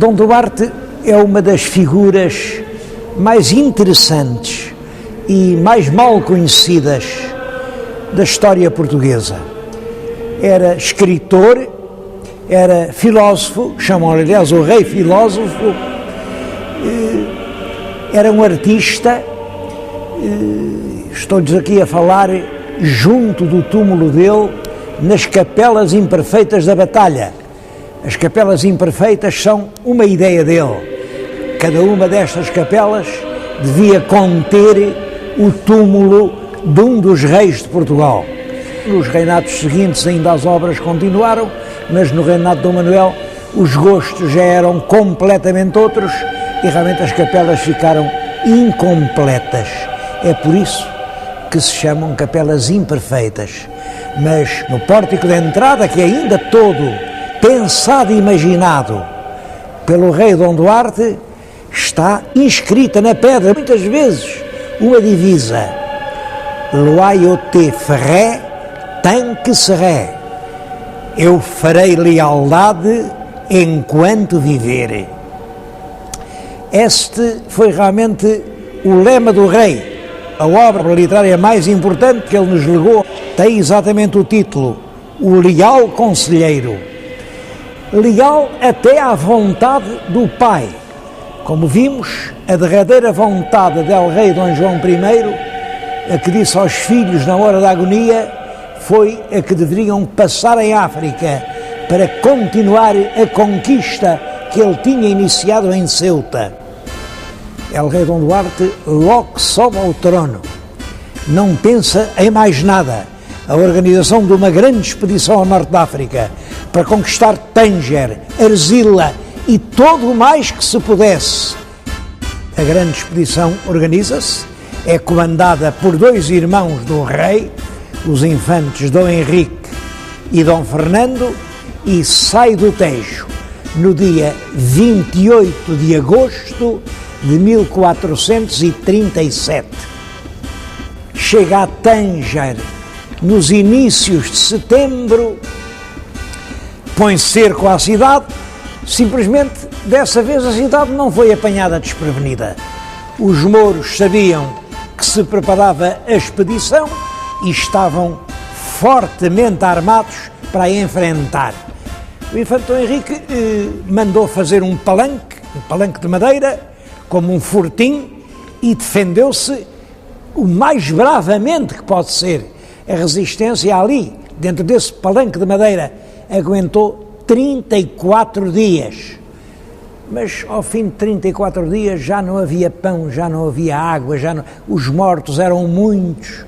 Dom Duarte é uma das figuras mais interessantes e mais mal conhecidas da história portuguesa. Era escritor, era filósofo, chamam-lhe aliás o rei filósofo, era um artista. Estou-lhes aqui a falar junto do túmulo dele, nas capelas imperfeitas da batalha. As capelas imperfeitas são uma ideia dele. Cada uma destas capelas devia conter o túmulo de um dos reis de Portugal. Nos reinados seguintes ainda as obras continuaram, mas no reinado de Dom Manuel os gostos já eram completamente outros e realmente as capelas ficaram incompletas. É por isso que se chamam capelas imperfeitas. Mas no pórtico de entrada, que é ainda todo pensado e imaginado pelo rei Dom Duarte, está inscrita na pedra, muitas vezes, uma divisa: Loyauté ferré, tant que seré. Eu farei lealdade enquanto viver. Este foi realmente o lema do rei. A obra literária mais importante que ele nos legou tem exatamente o título: O Leal Conselheiro. Leal até à vontade do pai. Como vimos, a derradeira vontade del rei Dom João I, a que disse aos filhos na hora da agonia, foi a que deveriam passar em África para continuar a conquista que ele tinha iniciado em Ceuta. El rei Dom Duarte logo sobe ao trono, não pensa em mais nada. A organização de uma grande expedição ao norte da África para conquistar Tânger, Arzila e todo o mais que se pudesse. A grande expedição organiza-se, é comandada por dois irmãos do rei, os infantes Dom Henrique e Dom Fernando, e sai do Tejo no dia 28 de agosto de 1437. Chega a Tânger nos inícios de setembro, põe cerco à cidade. Simplesmente, dessa vez, a cidade não foi apanhada desprevenida. Os mouros sabiam que se preparava a expedição e estavam fortemente armados para a enfrentar. O infante Dom Henrique mandou fazer um palanque de madeira, como um fortim, e defendeu-se o mais bravamente que pode ser. A resistência ali, dentro desse palanque de madeira, aguentou 34 dias. Mas ao fim de 34 dias já não havia pão, já não havia água, os mortos eram muitos.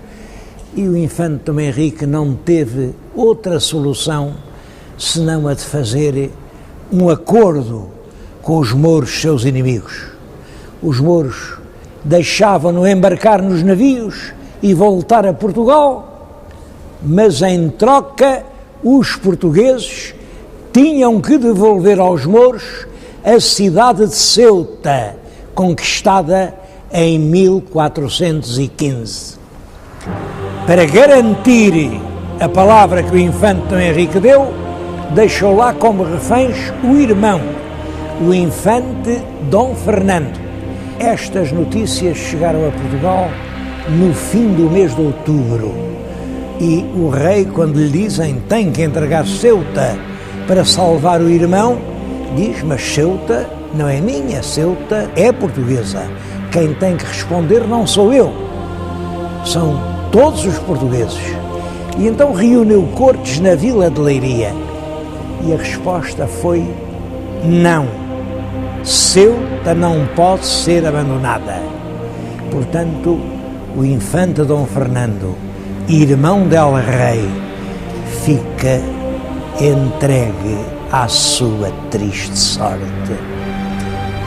E o infante Dom Henrique não teve outra solução senão a de fazer um acordo com os mouros, seus inimigos. Os mouros deixavam-no embarcar nos navios e voltar a Portugal, mas em troca os portugueses tinham que devolver aos mouros a cidade de Ceuta, conquistada em 1415. Para garantir a palavra que o infante Dom Henrique deu, deixou lá como reféns o irmão, o infante Dom Fernando. Estas notícias chegaram a Portugal no fim do mês de outubro e o rei, quando lhe dizem tem que entregar Ceuta para salvar o irmão, diz: mas Ceuta não é minha, Ceuta é portuguesa. Quem tem que responder não sou eu, são todos os portugueses. E então reuniu cortes na vila de Leiria e a resposta foi não. Ceuta não pode ser abandonada. Portanto, o infante Dom Fernando, irmão del rei, fica entregue à sua triste sorte.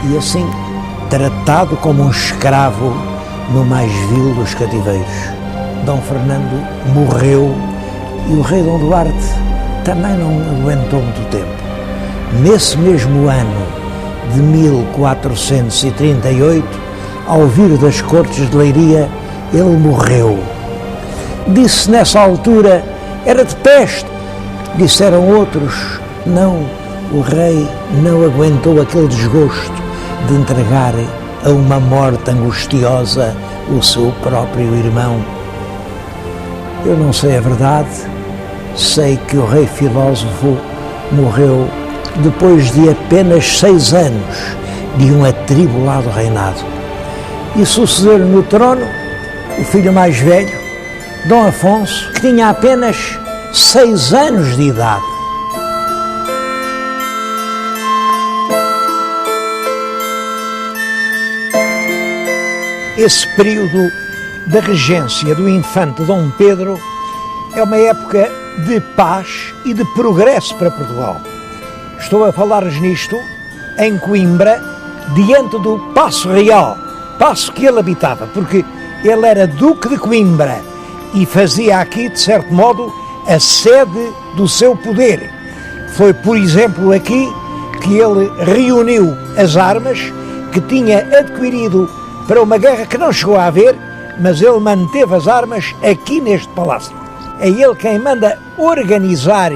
E assim, tratado como um escravo no mais vil dos cativeiros, Dom Fernando morreu e o rei Dom Duarte também não aguentou muito tempo. Nesse mesmo ano de 1438, ao vir das cortes de Leiria, ele morreu. Disse nessa altura: era de peste. Disseram outros: não, o rei não aguentou aquele desgosto de entregar a uma morte angustiosa o seu próprio irmão. Eu não sei a verdade, sei que o rei filósofo morreu depois de apenas 6 anos de um atribulado reinado. E sucedeu no trono o filho mais velho, Dom Afonso, que tinha apenas 6 anos de idade. Esse período da regência do infante Dom Pedro é uma época de paz e de progresso para Portugal. Estou a falar-lhes nisto em Coimbra, diante do Paço Real, paço que ele habitava, porque ele era Duque de Coimbra e fazia aqui, de certo modo, a sede do seu poder. Foi, por exemplo, aqui que ele reuniu as armas que tinha adquirido para uma guerra que não chegou a haver, mas ele manteve as armas aqui neste palácio. É ele quem manda organizar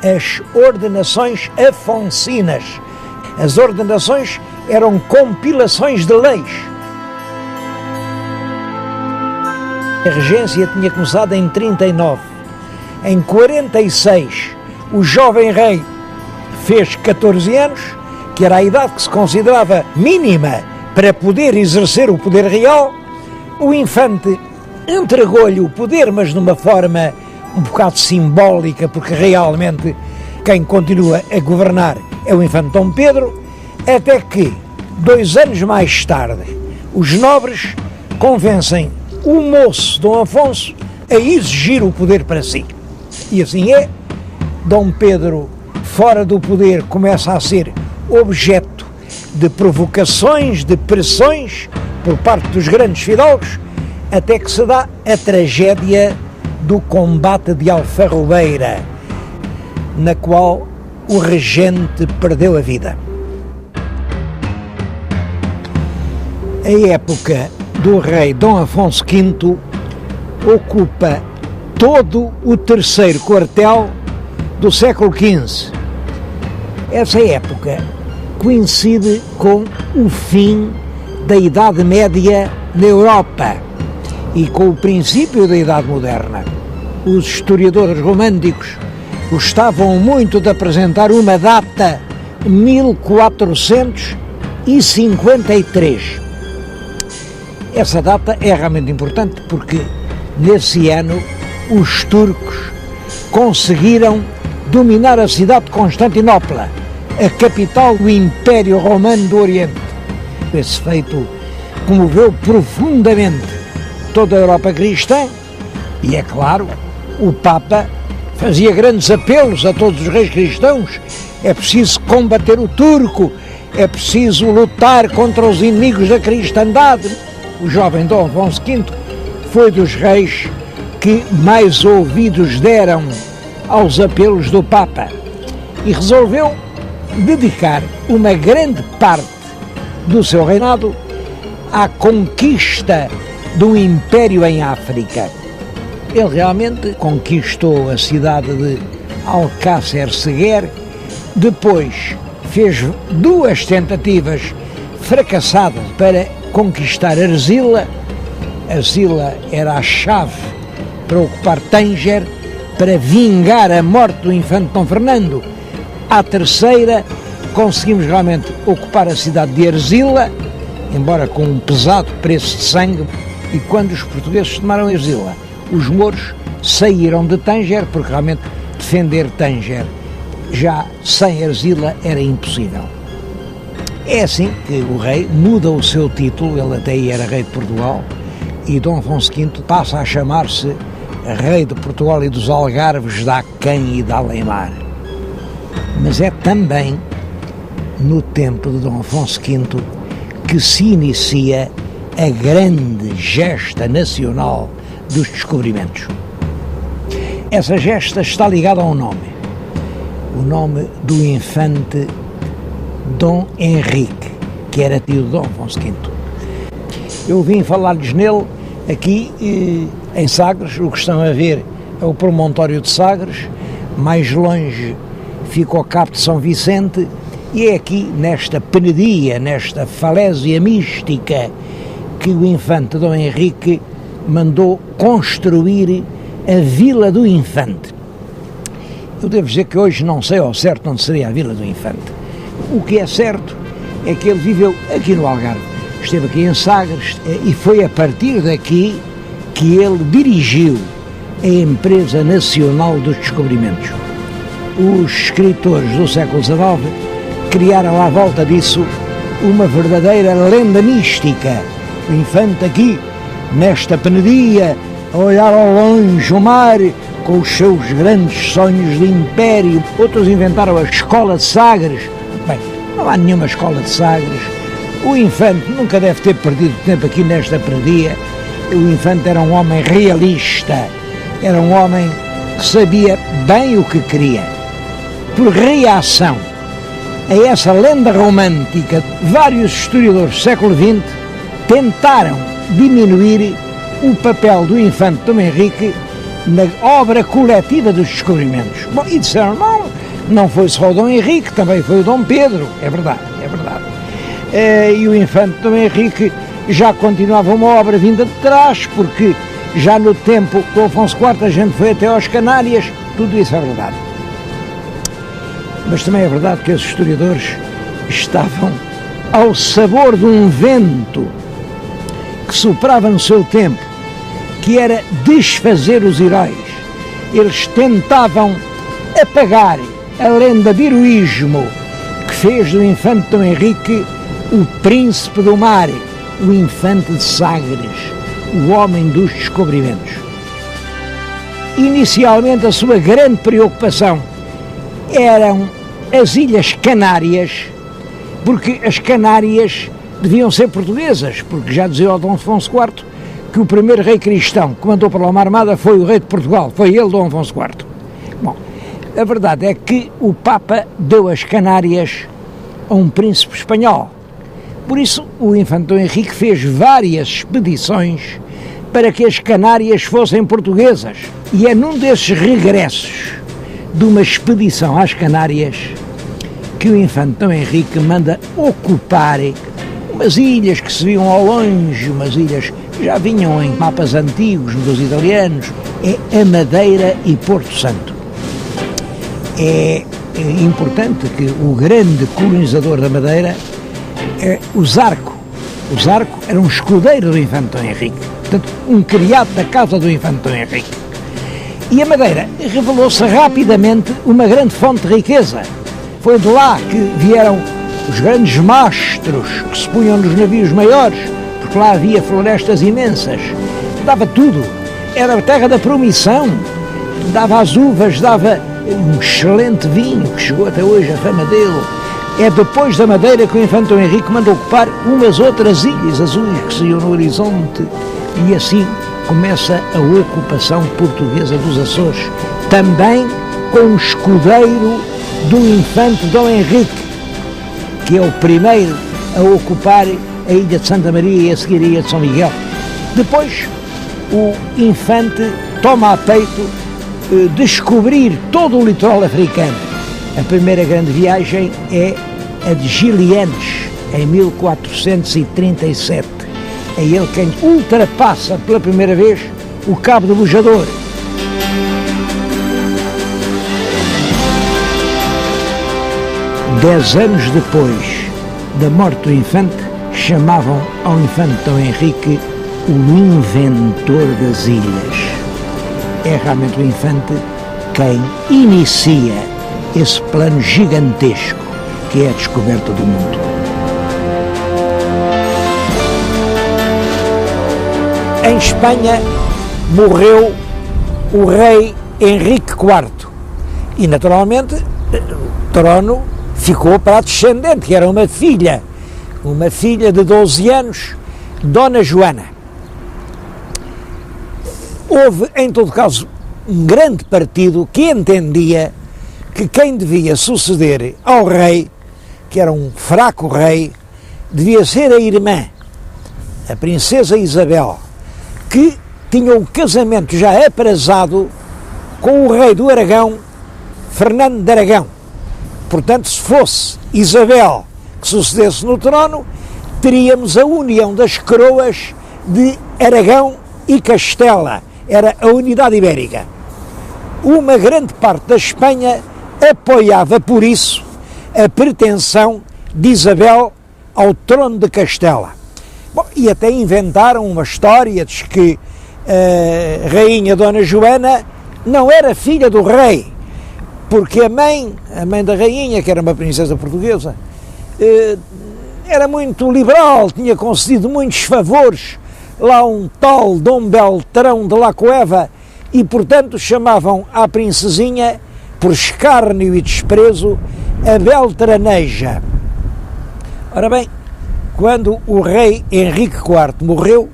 as ordenações afonsinas. As ordenações eram compilações de leis. A regência tinha começado em 39. Em 46, o jovem rei fez 14 anos, que era a idade que se considerava mínima para poder exercer o poder real. O infante entregou-lhe o poder, mas de uma forma um bocado simbólica, porque realmente quem continua a governar é o infante Dom Pedro, até que, 2 anos mais tarde, os nobres convencem o moço Dom Afonso a exigir o poder para si. E assim é. Dom Pedro, fora do poder, começa a ser objeto de provocações, de pressões por parte dos grandes fidalgos, até que se dá a tragédia do combate de Alfarrobeira, na qual o regente perdeu a vida. A época do rei Dom Afonso V ocupa todo o 3º quartel do século XV. Essa época coincide com o fim da Idade Média na Europa e com o princípio da Idade Moderna. Os historiadores românticos gostavam muito de apresentar uma data, 1453. Essa data é realmente importante porque nesse ano os turcos conseguiram dominar a cidade de Constantinopla, a capital do Império Romano do Oriente. Esse feito comoveu profundamente toda a Europa cristã e, é claro, o Papa fazia grandes apelos a todos os reis cristãos. É preciso combater o turco, é preciso lutar contra os inimigos da cristandade. O jovem Dom Afonso V foi dos reis que mais ouvidos deram aos apelos do Papa e resolveu dedicar uma grande parte do seu reinado à conquista do império em África. Ele realmente conquistou a cidade de Alcácer Seguer, depois fez 2 tentativas fracassadas para conquistar Arzila. Arzila era a chave para ocupar Tânger, para vingar a morte do infante Dom Fernando. À terceira, conseguimos realmente ocupar a cidade de Arzila, embora com um pesado preço de sangue, e quando os portugueses tomaram Arzila, os mouros saíram de Tânger, porque realmente defender Tânger já sem Arzila era impossível. É assim que o rei muda o seu título, ele até aí era rei de Portugal, e Dom Afonso V passa a chamar-se rei de Portugal e dos Algarves, da Aquém e da Além-Mar. Mas é também no tempo de Dom Afonso V que se inicia a grande gesta nacional dos descobrimentos. Essa gesta está ligada a um nome, o nome do infante Dom Henrique, que era tio de Dom Afonso V. Eu vim falar-lhes nele aqui em Sagres. O que estão a ver é o promontório de Sagres, mais longe fica ao cabo de São Vicente, e é aqui, nesta penedia, nesta falésia mística, que o infante Dom Henrique mandou construir a Vila do Infante. Eu devo dizer que hoje não sei ao certo onde seria a Vila do Infante. O que é certo é que ele viveu aqui no Algarve, esteve aqui em Sagres, e foi a partir daqui que ele dirigiu a Empresa Nacional dos Descobrimentos. Os escritores do século XIX criaram à volta disso uma verdadeira lenda mística. O infante aqui, nesta penedia, a olhar ao longe o mar, com os seus grandes sonhos de império. Outros inventaram a escola de Sagres. Bem, não há nenhuma escola de Sagres. O infante nunca deve ter perdido tempo aqui nesta penedia. O infante era um homem realista, era um homem que sabia bem o que queria. Por reação a essa lenda romântica, vários historiadores do século XX tentaram diminuir o papel do infante Dom Henrique na obra coletiva dos descobrimentos. Bom, e disseram, não foi só o Dom Henrique, também foi o Dom Pedro. É verdade, é verdade. E o infante Dom Henrique já continuava uma obra vinda de trás, porque já no tempo do Afonso IV a gente foi até aos Canárias, tudo isso é verdade. Mas também é verdade que esses historiadores estavam ao sabor de um vento que soprava no seu tempo, que era desfazer os heróis. Eles tentavam apagar a lenda de heroísmo que fez do infante Dom Henrique o príncipe do mar, o infante de Sagres, o homem dos descobrimentos. Inicialmente a sua grande preocupação eram as Ilhas Canárias, porque as Canárias deviam ser portuguesas, porque já dizia o Dom Afonso IV que o primeiro rei cristão que mandou para uma armada foi o rei de Portugal, foi ele, Dom Afonso IV. Bom, a verdade é que o Papa deu as Canárias a um príncipe espanhol. Por isso, o infante Dom Henrique fez várias expedições para que as Canárias fossem portuguesas. E é num desses regressos de uma expedição às Canárias que o infante Dom Henrique manda ocupar umas ilhas que se viam ao longe, umas ilhas que já vinham em mapas antigos dos italianos, é a Madeira e Porto Santo. É importante que o grande colonizador da Madeira é o Zarco. O Zarco era um escudeiro do infante Dom Henrique, portanto, um criado da casa do infante Dom Henrique. E a Madeira revelou-se rapidamente uma grande fonte de riqueza. Foi de lá que vieram os grandes mastros que se punham nos navios maiores, porque lá havia florestas imensas. Dava tudo. Era a terra da promissão. Dava as uvas, dava um excelente vinho, que chegou até hoje a fama dele. É depois da Madeira que o infante Dom Henrique mandou ocupar umas outras ilhas azuis que se iam no horizonte, e assim começa a ocupação portuguesa dos Açores, também com o escudeiro do infante Dom Henrique, que é o primeiro a ocupar a ilha de Santa Maria e a seguir a ilha de São Miguel. Depois, o infante toma a peito descobrir todo o litoral africano. A primeira grande viagem é a de Gilianes, em 1437. É ele quem ultrapassa pela primeira vez o Cabo do Bojador. Dez anos depois da morte do infante, chamavam ao infante Dom Henrique o inventor das ilhas. É realmente o infante quem inicia esse plano gigantesco que é a descoberta do mundo. Em Espanha morreu o rei Henrique IV e, naturalmente, o trono ficou para a descendente, que era uma filha de 12 anos, Dona Joana. Houve, em todo caso, um grande partido que entendia que quem devia suceder ao rei, que era um fraco rei, devia ser a irmã, a princesa Isabel, que tinha um casamento já aprazado com o rei do Aragão, Fernando de Aragão. Portanto, se fosse Isabel que sucedesse no trono, teríamos a união das coroas de Aragão e Castela. Era a unidade ibérica. Uma grande parte da Espanha apoiava, por isso, a pretensão de Isabel ao trono de Castela. Bom, e até inventaram uma história, diz que a rainha Dona Joana não era filha do rei, porque a mãe da rainha, que era uma princesa portuguesa, era muito liberal, tinha concedido muitos favores lá um tal Dom Beltrão de la Cueva, e portanto chamavam à princesinha, por escárnio e desprezo, a Beltraneja. Ora bem, quando o rei Henrique IV morreu,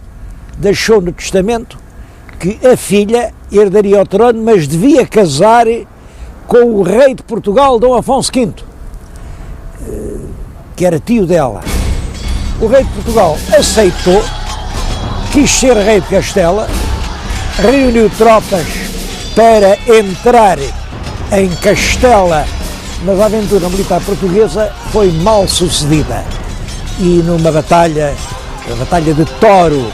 deixou no testamento que a filha herdaria o trono, mas devia casar com o rei de Portugal, Dom Afonso V, que era tio dela. O rei de Portugal aceitou, quis ser rei de Castela, reuniu tropas para entrar em Castela, mas a aventura militar portuguesa foi mal sucedida. E numa batalha, a Batalha de Toro,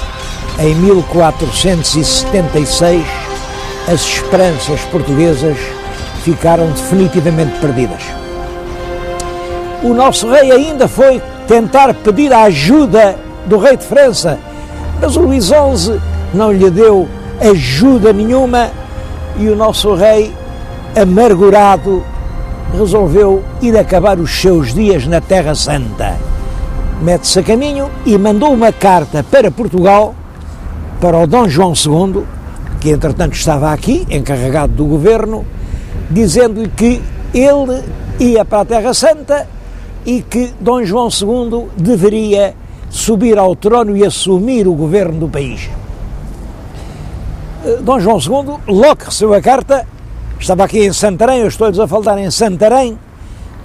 em 1476, as esperanças portuguesas ficaram definitivamente perdidas. O nosso rei ainda foi tentar pedir a ajuda do rei de França, mas o Luís XI não lhe deu ajuda nenhuma e o nosso rei, amargurado, resolveu ir acabar os seus dias na Terra Santa. Mete-se a caminho e mandou uma carta para Portugal, para o Dom João II, que entretanto estava aqui, encarregado do governo, dizendo-lhe que ele ia para a Terra Santa e que Dom João II deveria subir ao trono e assumir o governo do país. Dom João II, logo que recebeu a carta, estava aqui em Santarém, eu estou-lhes a falar em Santarém,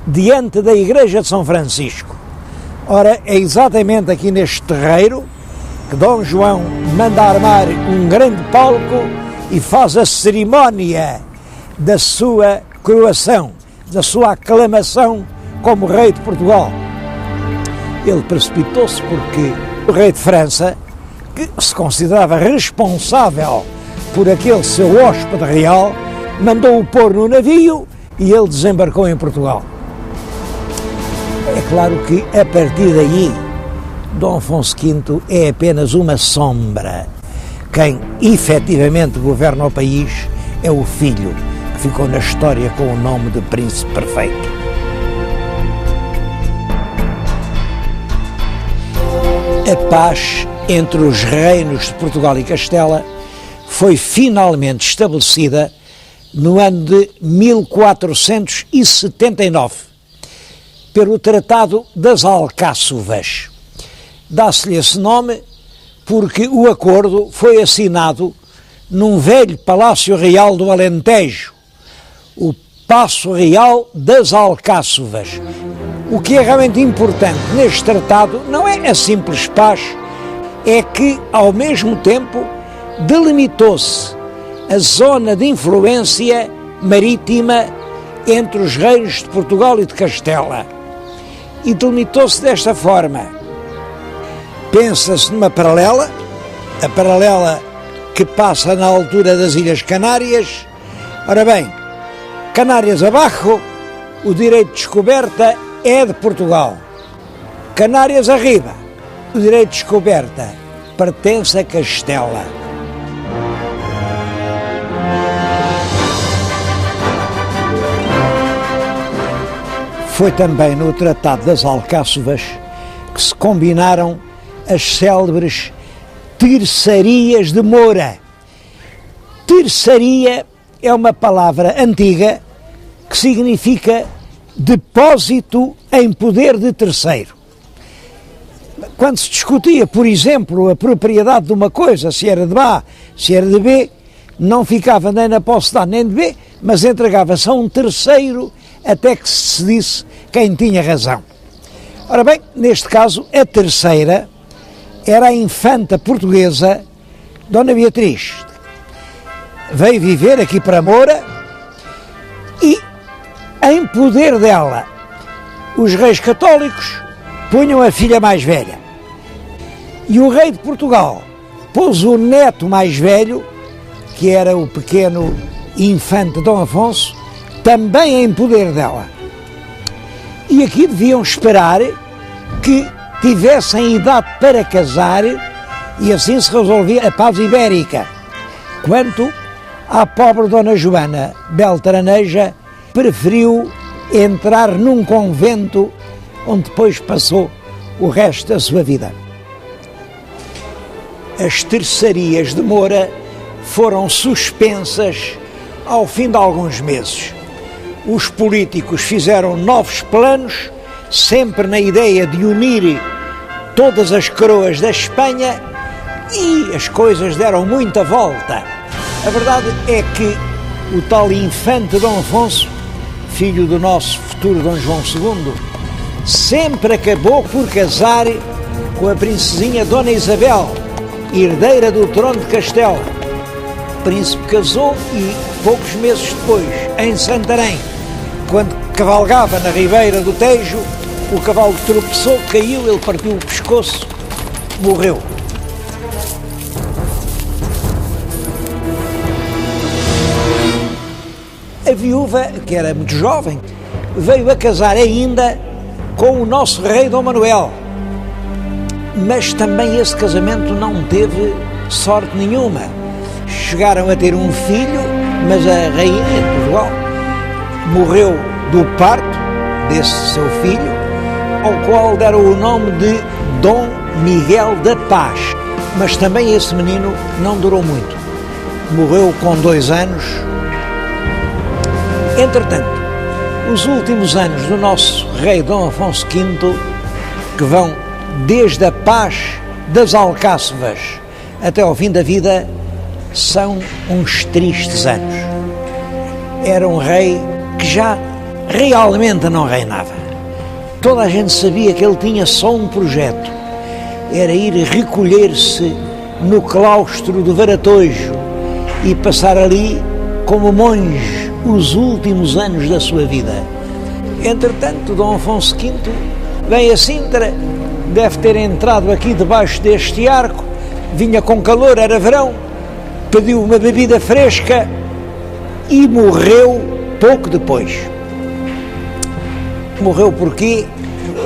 diante da igreja de São Francisco. Ora, é exatamente aqui neste terreiro que Dom João manda armar um grande palco e faz a cerimónia da sua coroação, da sua aclamação como rei de Portugal. Ele precipitou-se porque o rei de França, que se considerava responsável por aquele seu hóspede real, mandou-o pôr no navio e ele desembarcou em Portugal. É claro que, a partir daí, Dom Afonso V é apenas uma sombra. Quem efetivamente governa o país é o filho, que ficou na história com o nome de Príncipe Perfeito. A paz entre os reinos de Portugal e Castela foi finalmente estabelecida no ano de 1479, pelo Tratado das Alcáçovas. Dá-se-lhe esse nome porque o acordo foi assinado num velho Palácio Real do Alentejo, o Paço Real das Alcáçovas. O que é realmente importante neste tratado não é a simples paz, é que, ao mesmo tempo, delimitou-se a zona de influência marítima entre os reinos de Portugal e de Castela. E delimitou-se desta forma. Pensa-se numa paralela, a paralela que passa na altura das Ilhas Canárias. Ora bem, Canárias abaixo, o direito de descoberta é de Portugal. Canárias arriba, o direito de descoberta pertence a Castela. Foi também no Tratado das Alcáçovas que se combinaram as célebres terçarias de Moura. Terçaria é uma palavra antiga que significa depósito em poder de terceiro. Quando se discutia, por exemplo, a propriedade de uma coisa, se era de A, se era de B, não ficava nem na posse de A nem de B, mas entregava-se a um terceiro até que se decidisse quem tinha razão. Ora bem, neste caso, a terceira era a infanta portuguesa Dona Beatriz. Veio viver aqui para Moura e, em poder dela, os reis católicos punham a filha mais velha. E o rei de Portugal pôs o neto mais velho, que era o pequeno infante Dom Afonso, também em poder dela. E aqui deviam esperar que tivessem idade para casar e assim se resolvia a paz ibérica. Quanto à pobre Dona Joana Beltraneja, preferiu entrar num convento onde depois passou o resto da sua vida. As terçarias de Moura foram suspensas ao fim de alguns meses. Os políticos fizeram novos planos, sempre na ideia de unir todas as coroas da Espanha, e as coisas deram muita volta. A verdade é que o tal infante Dom Afonso, filho do nosso futuro Dom João II, sempre acabou por casar com a princesinha Dona Isabel, herdeira do trono de Castela. O príncipe casou e, poucos meses depois, em Santarém, quando cavalgava na ribeira do Tejo, o cavalo tropeçou, caiu, ele partiu o pescoço, morreu. A viúva, que era muito jovem, veio a casar ainda com o nosso rei Dom Manuel. Mas também esse casamento não teve sorte nenhuma. Chegaram a ter um filho, mas a rainha de Portugal morreu do parto desse seu filho, ao qual deram o nome de Dom Miguel da Paz. Mas também esse menino não durou muito. Morreu com 2 anos. Entretanto, os últimos anos do nosso rei Dom Afonso V, que vão desde a paz das Alcáçovas até ao fim da vida, são uns tristes anos. Era um rei que já realmente não reinava. Toda a gente sabia que ele tinha só um projeto, era ir recolher-se no claustro do Varatojo e passar ali como monge os últimos anos da sua vida. Entretanto, Dom Afonso V vem a Sintra, deve ter entrado aqui debaixo deste arco, vinha com calor, era verão, pediu uma bebida fresca e morreu pouco depois. Morreu porque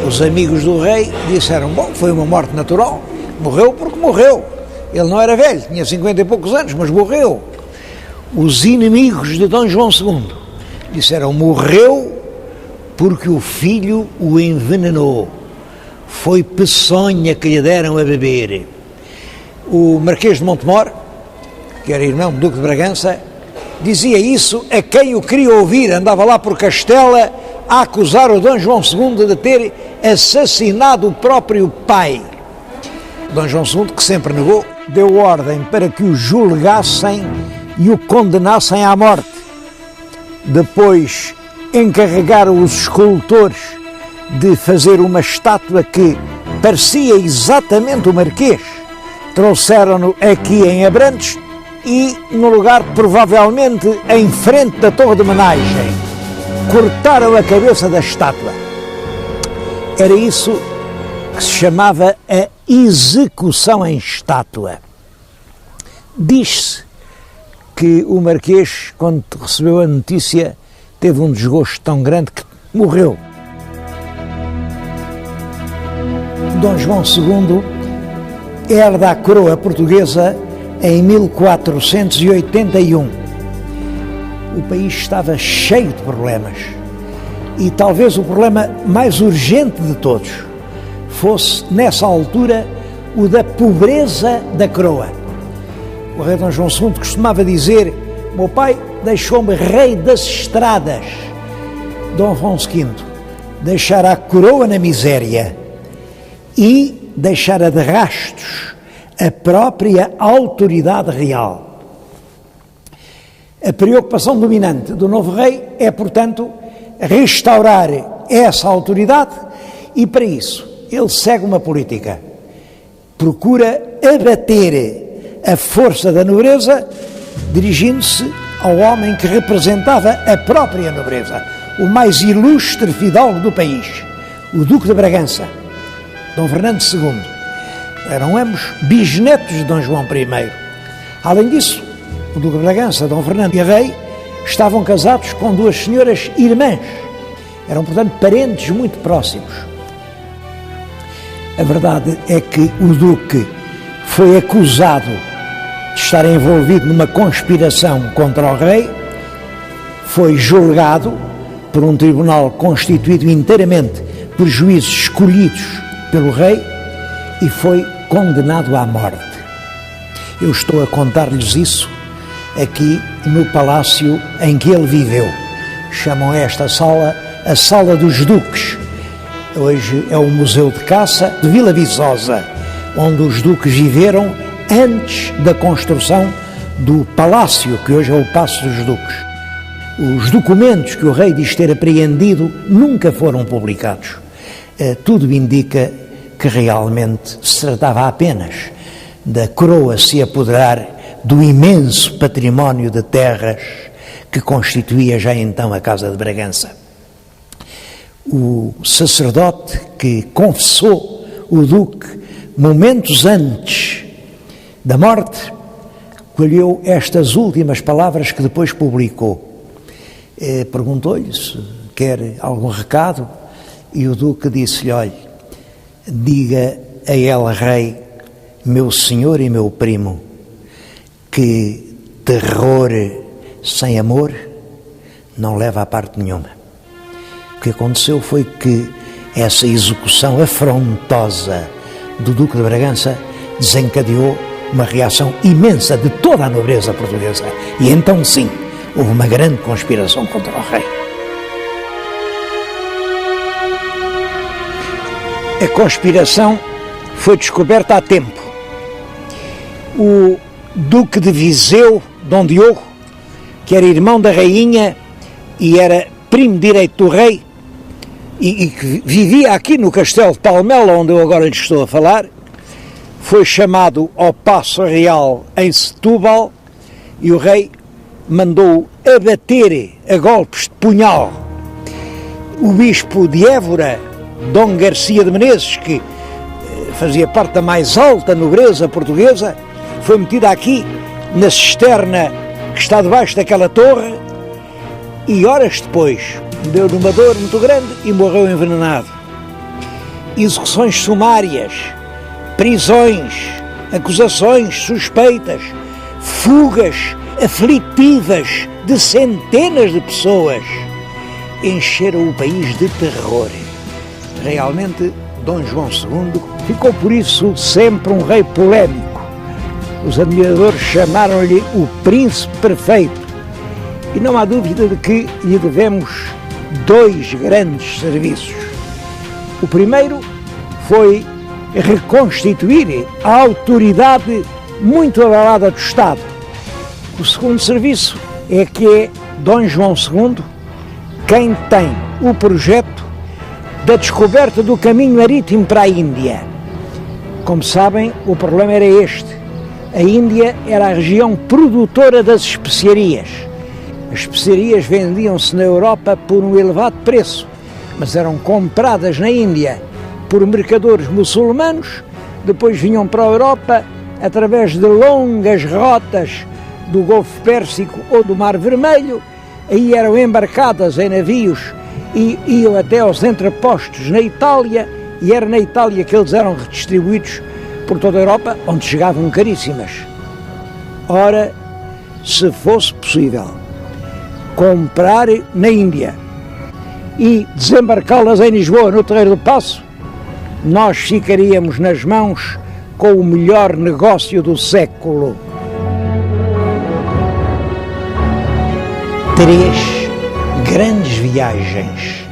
os amigos do rei disseram, bom, foi uma morte natural, morreu porque morreu. Ele não era velho, tinha 50 e poucos anos, mas morreu. Os inimigos de Dom João II disseram, morreu porque o filho o envenenou. Foi peçonha que lhe deram a beber. O Marquês de Montemor, que era irmão do Duque de Bragança, dizia isso a quem o queria ouvir. Andava lá por Castela a acusar o Dom João II de ter assassinado o próprio pai. Dom João II, que sempre negou, deu ordem para que o julgassem e o condenassem à morte. Depois encarregaram os escultores de fazer uma estátua que parecia exatamente o Marquês. Trouxeram-no aqui em Abrantes e no lugar provavelmente em frente da Torre de Homenagem. Cortaram a cabeça da estátua. Era isso que se chamava a execução em estátua. Diz-se que o Marquês, quando recebeu a notícia, teve um desgosto tão grande que morreu. Dom João II herda a coroa portuguesa em 1481. O país estava cheio de problemas e talvez o problema mais urgente de todos fosse, nessa altura, o da pobreza da coroa. O rei Dom João II costumava dizer, meu pai deixou-me rei das estradas. Dom Afonso V deixara a coroa na miséria e deixara de rastros a própria autoridade real. A preocupação dominante do novo rei é, portanto, restaurar essa autoridade e, para isso, ele segue uma política. Procura abater a força da nobreza, dirigindo-se ao homem que representava a própria nobreza, o mais ilustre fidalgo do país, o Duque de Bragança, Dom Fernando II. Eram ambos bisnetos de Dom João I. Além disso, o Duque de Bragança, Dom Fernando e a Rei, estavam casados com duas senhoras irmãs. Eram, portanto, parentes muito próximos. A verdade é que o Duque foi acusado de estar envolvido numa conspiração contra o Rei, foi julgado por um tribunal constituído inteiramente por juízes escolhidos pelo Rei e foi condenado à morte. Eu estou a contar-lhes isso aqui no palácio em que ele viveu. Chamam esta sala a Sala dos Duques. Hoje é o Museu de Caça de Vila Viçosa, onde os duques viveram antes da construção do palácio, que hoje é o Paço dos Duques. Os documentos que o rei diz ter apreendido nunca foram publicados. Tudo indica que realmente se tratava apenas da coroa se apoderar do imenso património de terras que constituía já então a Casa de Bragança. O sacerdote que confessou o Duque momentos antes da morte colheu estas últimas palavras que depois publicou. Perguntou-lhe se quer algum recado e o Duque disse-lhe: olhe, diga a ela, Rei, meu senhor e meu primo, que terror sem amor não leva a parte nenhuma. O que aconteceu foi que essa execução afrontosa do Duque de Bragança desencadeou uma reação imensa de toda a nobreza portuguesa. E então, sim, houve uma grande conspiração contra o rei. A conspiração foi descoberta a tempo. O Duque de Viseu, Dom Diogo, que era irmão da rainha e era primo direito do rei, e que vivia aqui no Castelo de Palmela, onde eu agora lhe estou a falar, foi chamado ao Paço Real em Setúbal e o rei mandou abater a golpes de punhal o bispo de Évora, Dom Garcia de Menezes, que fazia parte da mais alta nobreza portuguesa, foi metido aqui na cisterna que está debaixo daquela torre e horas depois deu numa dor muito grande e morreu envenenado. Execuções sumárias, prisões, acusações suspeitas, fugas aflitivas de centenas de pessoas encheram o país de terror. Realmente, Dom João II ficou por isso sempre um rei polémico. Os admiradores chamaram-lhe o príncipe perfeito e não há dúvida de que lhe devemos dois grandes serviços. O primeiro foi reconstituir a autoridade muito abalada do Estado. O segundo serviço é que é Dom João II quem tem o projeto da descoberta do caminho marítimo para a Índia. Como sabem, o problema era este. A Índia era a região produtora das especiarias. As especiarias vendiam-se na Europa por um elevado preço, mas eram compradas na Índia por mercadores muçulmanos, depois vinham para a Europa através de longas rotas do Golfo Pérsico ou do Mar Vermelho, aí eram embarcadas em navios e iam até aos entrepostos na Itália, e era na Itália que eles eram redistribuídos por toda a Europa, onde chegavam caríssimas. Ora, se fosse possível comprar na Índia e desembarcá-las em Lisboa, no Terreiro do Paço, nós ficaríamos nas mãos com o melhor negócio do século. 3 grandes viagens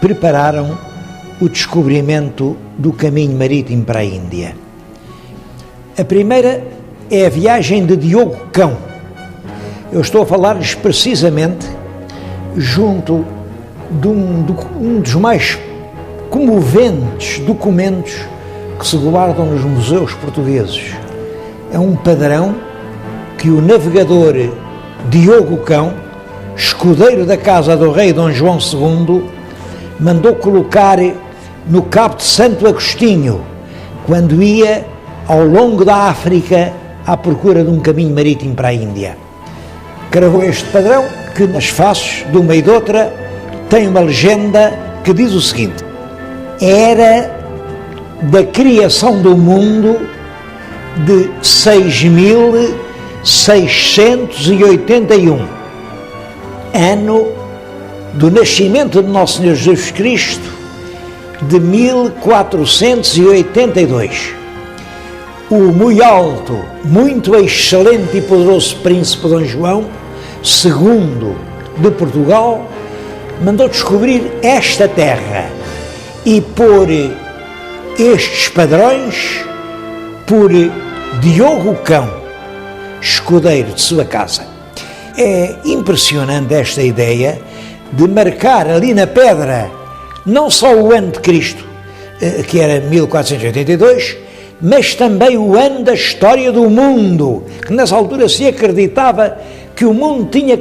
prepararam o descobrimento do caminho marítimo para a Índia. A primeira é a viagem de Diogo Cão. Eu estou a falar-lhes precisamente junto de um dos mais comoventes documentos que se guardam nos museus portugueses. É um padrão que o navegador Diogo Cão escudeiro da casa do rei Dom João II, mandou colocar no Cabo de Santo Agostinho, quando ia ao longo da África à procura de um caminho marítimo para a Índia. Cravou este padrão que nas faces de uma e de outra tem uma legenda que diz o seguinte: era da criação do mundo de 6.681, ano do nascimento de Nosso Senhor Jesus Cristo, de 1482. O muito alto, muito excelente e poderoso príncipe Dom João II de Portugal mandou descobrir esta terra e pôr estes padrões por Diogo Cão, escudeiro de sua casa. É impressionante esta ideia de marcar ali na pedra não só o ano de Cristo, que era 1482, mas também o ano da história do mundo, que nessa altura se acreditava que o mundo tinha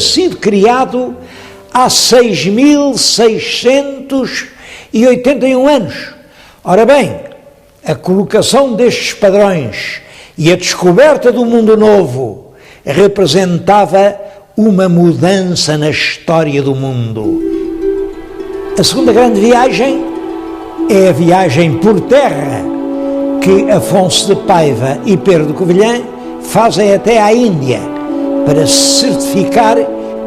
sido criado há 6.681 anos. Ora bem, a colocação destes padrões e a descoberta do mundo novo representava uma mudança na história do mundo. A segunda grande viagem é a viagem por terra que Afonso de Paiva e Pedro de Covilhã fazem até à Índia para se certificar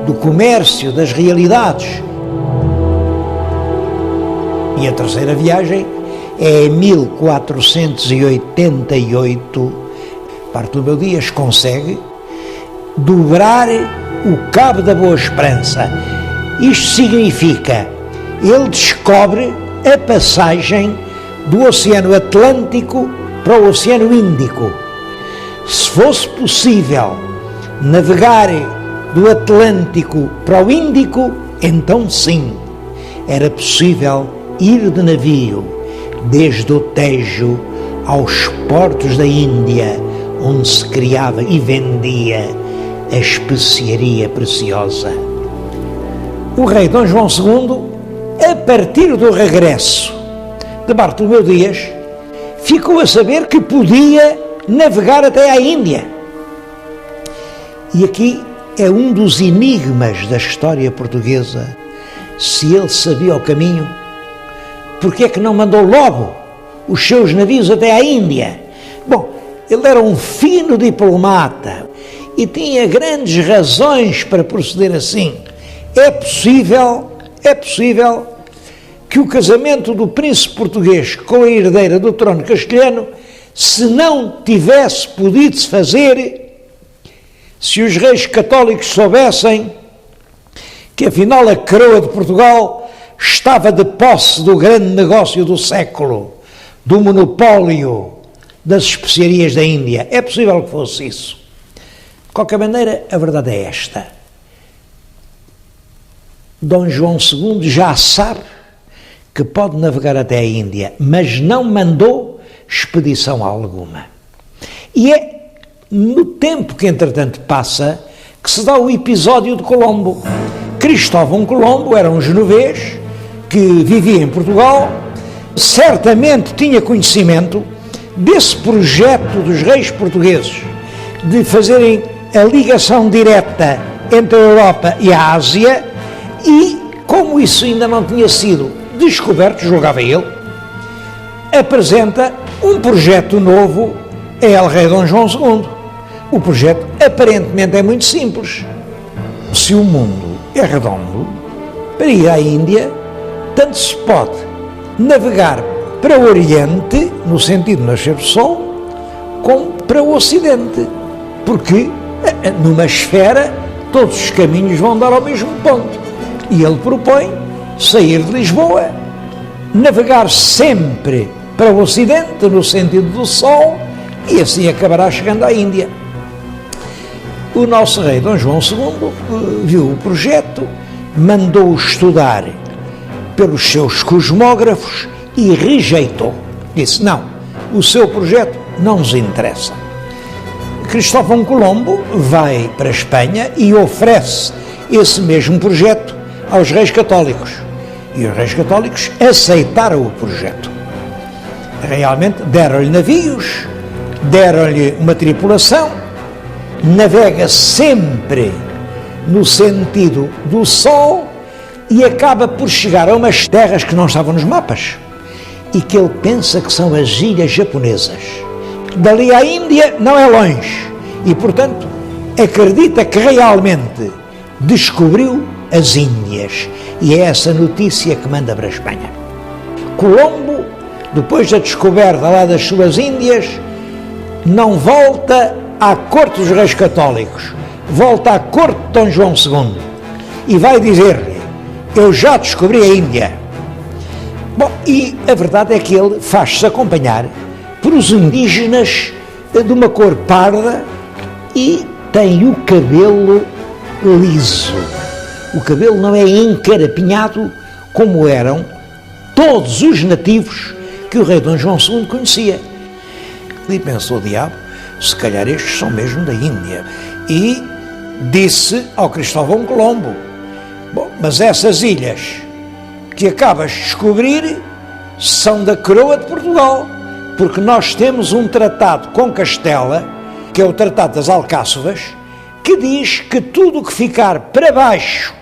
do comércio, das realidades. E a terceira viagem é em 1488, Bartolomeu Dias consegue dobrar o Cabo da Boa Esperança. Isto significa, ele descobre a passagem do Oceano Atlântico para o Oceano Índico. Se fosse possível navegar do Atlântico para o Índico, então sim, era possível ir de navio desde o Tejo aos portos da Índia, onde se criava e vendia a especiaria preciosa. O rei Dom João II, a partir do regresso de Bartolomeu Dias, ficou a saber que podia navegar até à Índia. E aqui é um dos enigmas da história portuguesa. Se ele sabia o caminho, porque é que não mandou logo os seus navios até à Índia? Bom, ele era um fino diplomata e tinha grandes razões para proceder assim. É possível que o casamento do príncipe português com a herdeira do trono castelhano, se não tivesse podido se fazer, se os reis católicos soubessem que afinal a coroa de Portugal estava de posse do grande negócio do século, do monopólio das especiarias da Índia. É possível que fosse isso. De qualquer maneira, a verdade é esta. Dom João II já sabe que pode navegar até a Índia, mas não mandou expedição alguma. E é no tempo que, entretanto, passa, que se dá o episódio de Colombo. Cristóvão Colombo era um genovês que vivia em Portugal, certamente tinha conhecimento desse projeto dos reis portugueses de fazerem a ligação direta entre a Europa e a Ásia, e como isso ainda não tinha sido descoberto, julgava ele, apresenta um projeto novo a El Rei Dom João II. O projeto aparentemente é muito simples. Se o mundo é redondo, para ir à Índia, tanto se pode navegar para o Oriente, no sentido de nascer do Sol, como para o Ocidente, porque numa esfera todos os caminhos vão dar ao mesmo ponto. E ele propõe sair de Lisboa, navegar sempre para o Ocidente, no sentido do Sol, e assim acabará chegando à Índia. O nosso rei Dom João II viu o projeto, mandou-o estudar pelos seus cosmógrafos e rejeitou. Disse, não, o seu projeto não nos interessa. Cristóvão Colombo vai para a Espanha e oferece esse mesmo projeto aos reis católicos. E os reis católicos aceitaram o projeto. Realmente deram-lhe navios, deram-lhe uma tripulação, navega sempre no sentido do Sol e acaba por chegar a umas terras que não estavam nos mapas e que ele pensa que são as ilhas japonesas. Dali à Índia não é longe e, portanto, acredita que realmente descobriu as Índias, e é essa notícia que manda para a Espanha. Colombo, depois da descoberta lá das suas Índias, não volta à corte dos reis católicos, volta à corte de Dom João II e vai dizer-lhe: eu já descobri a Índia. Bom, e a verdade é que ele faz-se acompanhar por os indígenas de uma cor parda e tem o cabelo liso. O cabelo não é encarapinhado como eram todos os nativos que o rei Dom João II conhecia. E pensou o diabo, se calhar estes são mesmo da Índia. E disse ao Cristóvão Colombo: bom, mas essas ilhas que acabas de descobrir são da coroa de Portugal, porque nós temos um tratado com Castela, que é o Tratado das Alcáçovas, que diz que tudo o que ficar para baixo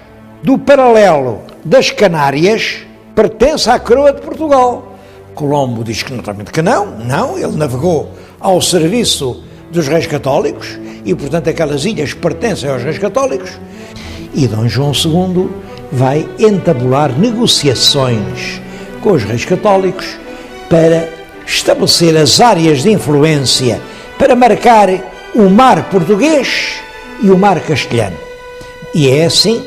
do paralelo das Canárias pertence à coroa de Portugal. Colombo diz que naturalmente que não, ele navegou ao serviço dos reis católicos e, portanto, aquelas ilhas pertencem aos reis católicos. E Dom João II vai entabular negociações com os reis católicos para estabelecer as áreas de influência, para marcar o mar português e o mar castelhano. E é assim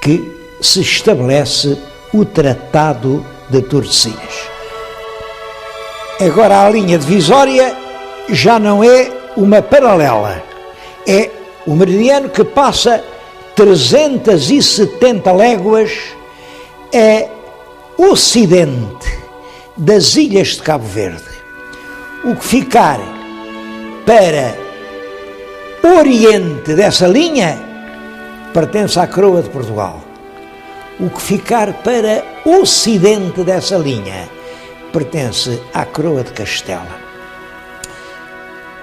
que se estabelece o Tratado de Tordesilhas. Agora a linha divisória já não é uma paralela, é o meridiano que passa 370 léguas a ocidente das ilhas de Cabo Verde. O que ficar para oriente dessa linha pertence à coroa de Portugal. O que ficar para ocidente dessa linha pertence à coroa de Castela.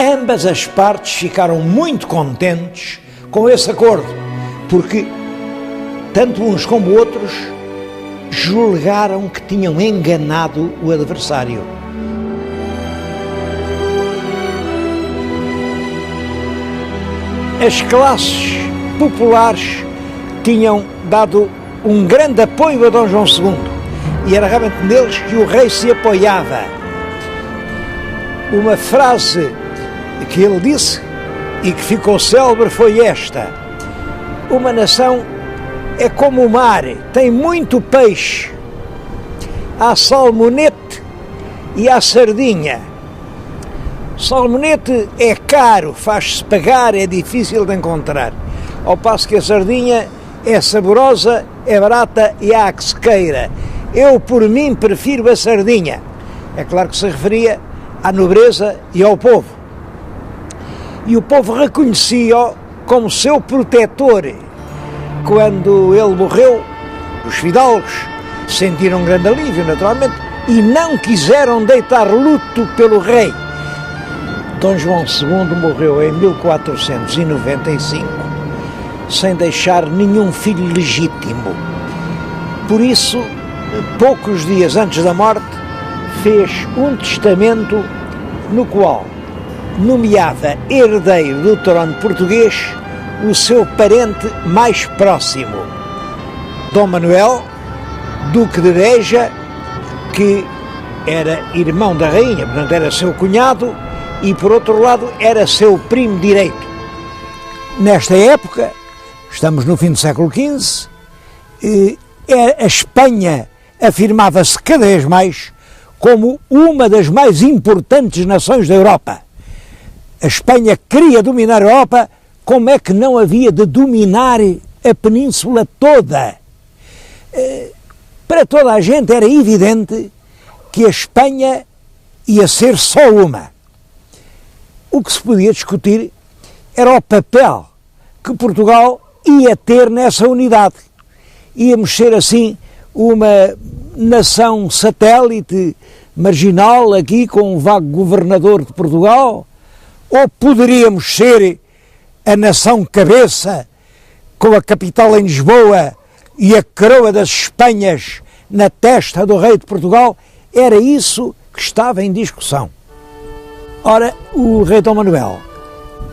Ambas as partes ficaram muito contentes com esse acordo, porque tanto uns como outros julgaram que tinham enganado o adversário. As classes populares tinham dado um grande apoio a Dom João II e era realmente neles que o rei se apoiava. Uma frase que ele disse e que ficou célebre foi esta: uma nação é como o mar, tem muito peixe, há salmonete e há sardinha. Salmonete é caro, faz-se pagar, é difícil de encontrar, ao passo que a sardinha é saborosa, é barata e há que se queira. Eu, por mim, prefiro a sardinha. É claro que se referia à nobreza e ao povo. E o povo reconhecia-o como seu protetor. Quando ele morreu, os fidalgos sentiram um grande alívio, naturalmente, e não quiseram deitar luto pelo rei. Dom João II morreu em 1495, sem deixar nenhum filho legítimo. Por isso, poucos dias antes da morte, fez um testamento no qual nomeava herdeiro do trono português o seu parente mais próximo, Dom Manuel, Duque de Beja, que era irmão da rainha, portanto era seu cunhado, e por outro lado era seu primo direito. Nesta época, estamos no fim do século XV, a Espanha afirmava-se cada vez mais como uma das mais importantes nações da Europa. A Espanha queria dominar a Europa, como é que não havia de dominar a península toda? Para toda a gente era evidente que a Espanha ia ser só uma. O que se podia discutir era o papel que Portugal ia ter nessa unidade. Íamos ser assim uma nação satélite, marginal, aqui com um vago governador de Portugal, ou poderíamos ser a nação cabeça, com a capital em Lisboa e a coroa das Espanhas na testa do rei de Portugal. Era isso que estava em discussão. Ora, o rei Dom Manuel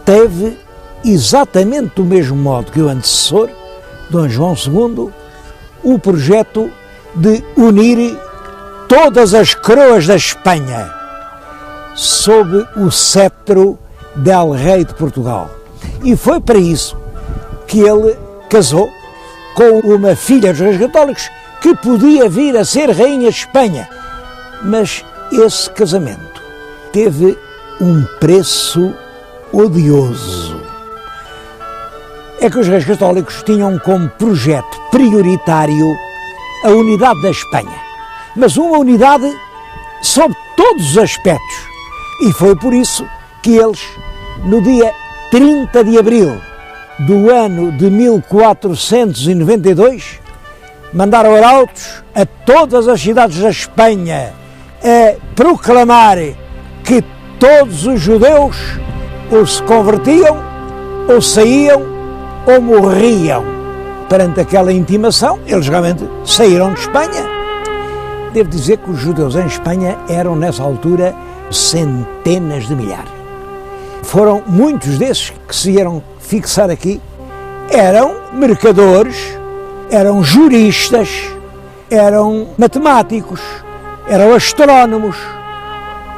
teve exatamente do mesmo modo que o antecessor, Dom João II, o projeto de unir todas as coroas da Espanha sob o cetro del Rei de Portugal. E foi para isso que ele casou com uma filha dos Reis Católicos que podia vir a ser Rainha de Espanha. Mas esse casamento teve um preço odioso. É que os Reis Católicos tinham como projeto prioritário a unidade da Espanha, mas uma unidade sob todos os aspectos. E foi por isso que eles, no dia 30 de abril do ano de 1492, mandaram arautos a todas as cidades da Espanha a proclamar que todos os judeus ou se convertiam, ou saíam, ou morriam. Perante aquela intimação, eles realmente saíram de Espanha. Devo dizer que os judeus em Espanha eram, nessa altura, centenas de milhares. Foram muitos desses que se vieram fixar aqui. Eram mercadores, eram juristas, eram matemáticos, eram astrónomos,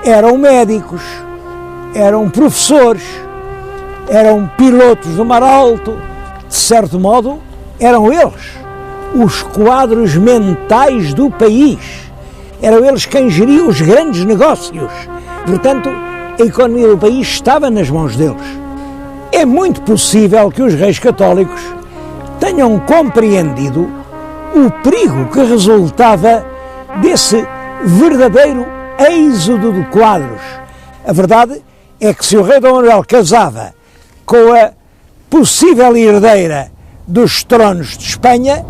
eram médicos, eram professores, eram pilotos do mar alto. De certo modo, eram eles os quadros mentais do país. Eram eles quem geriam os grandes negócios. Portanto, a economia do país estava nas mãos deles. É muito possível que os reis católicos tenham compreendido o perigo que resultava desse verdadeiro êxodo de quadros. A verdade é que se o rei Dom Manuel casava com a possível herdeira dos tronos de Espanha,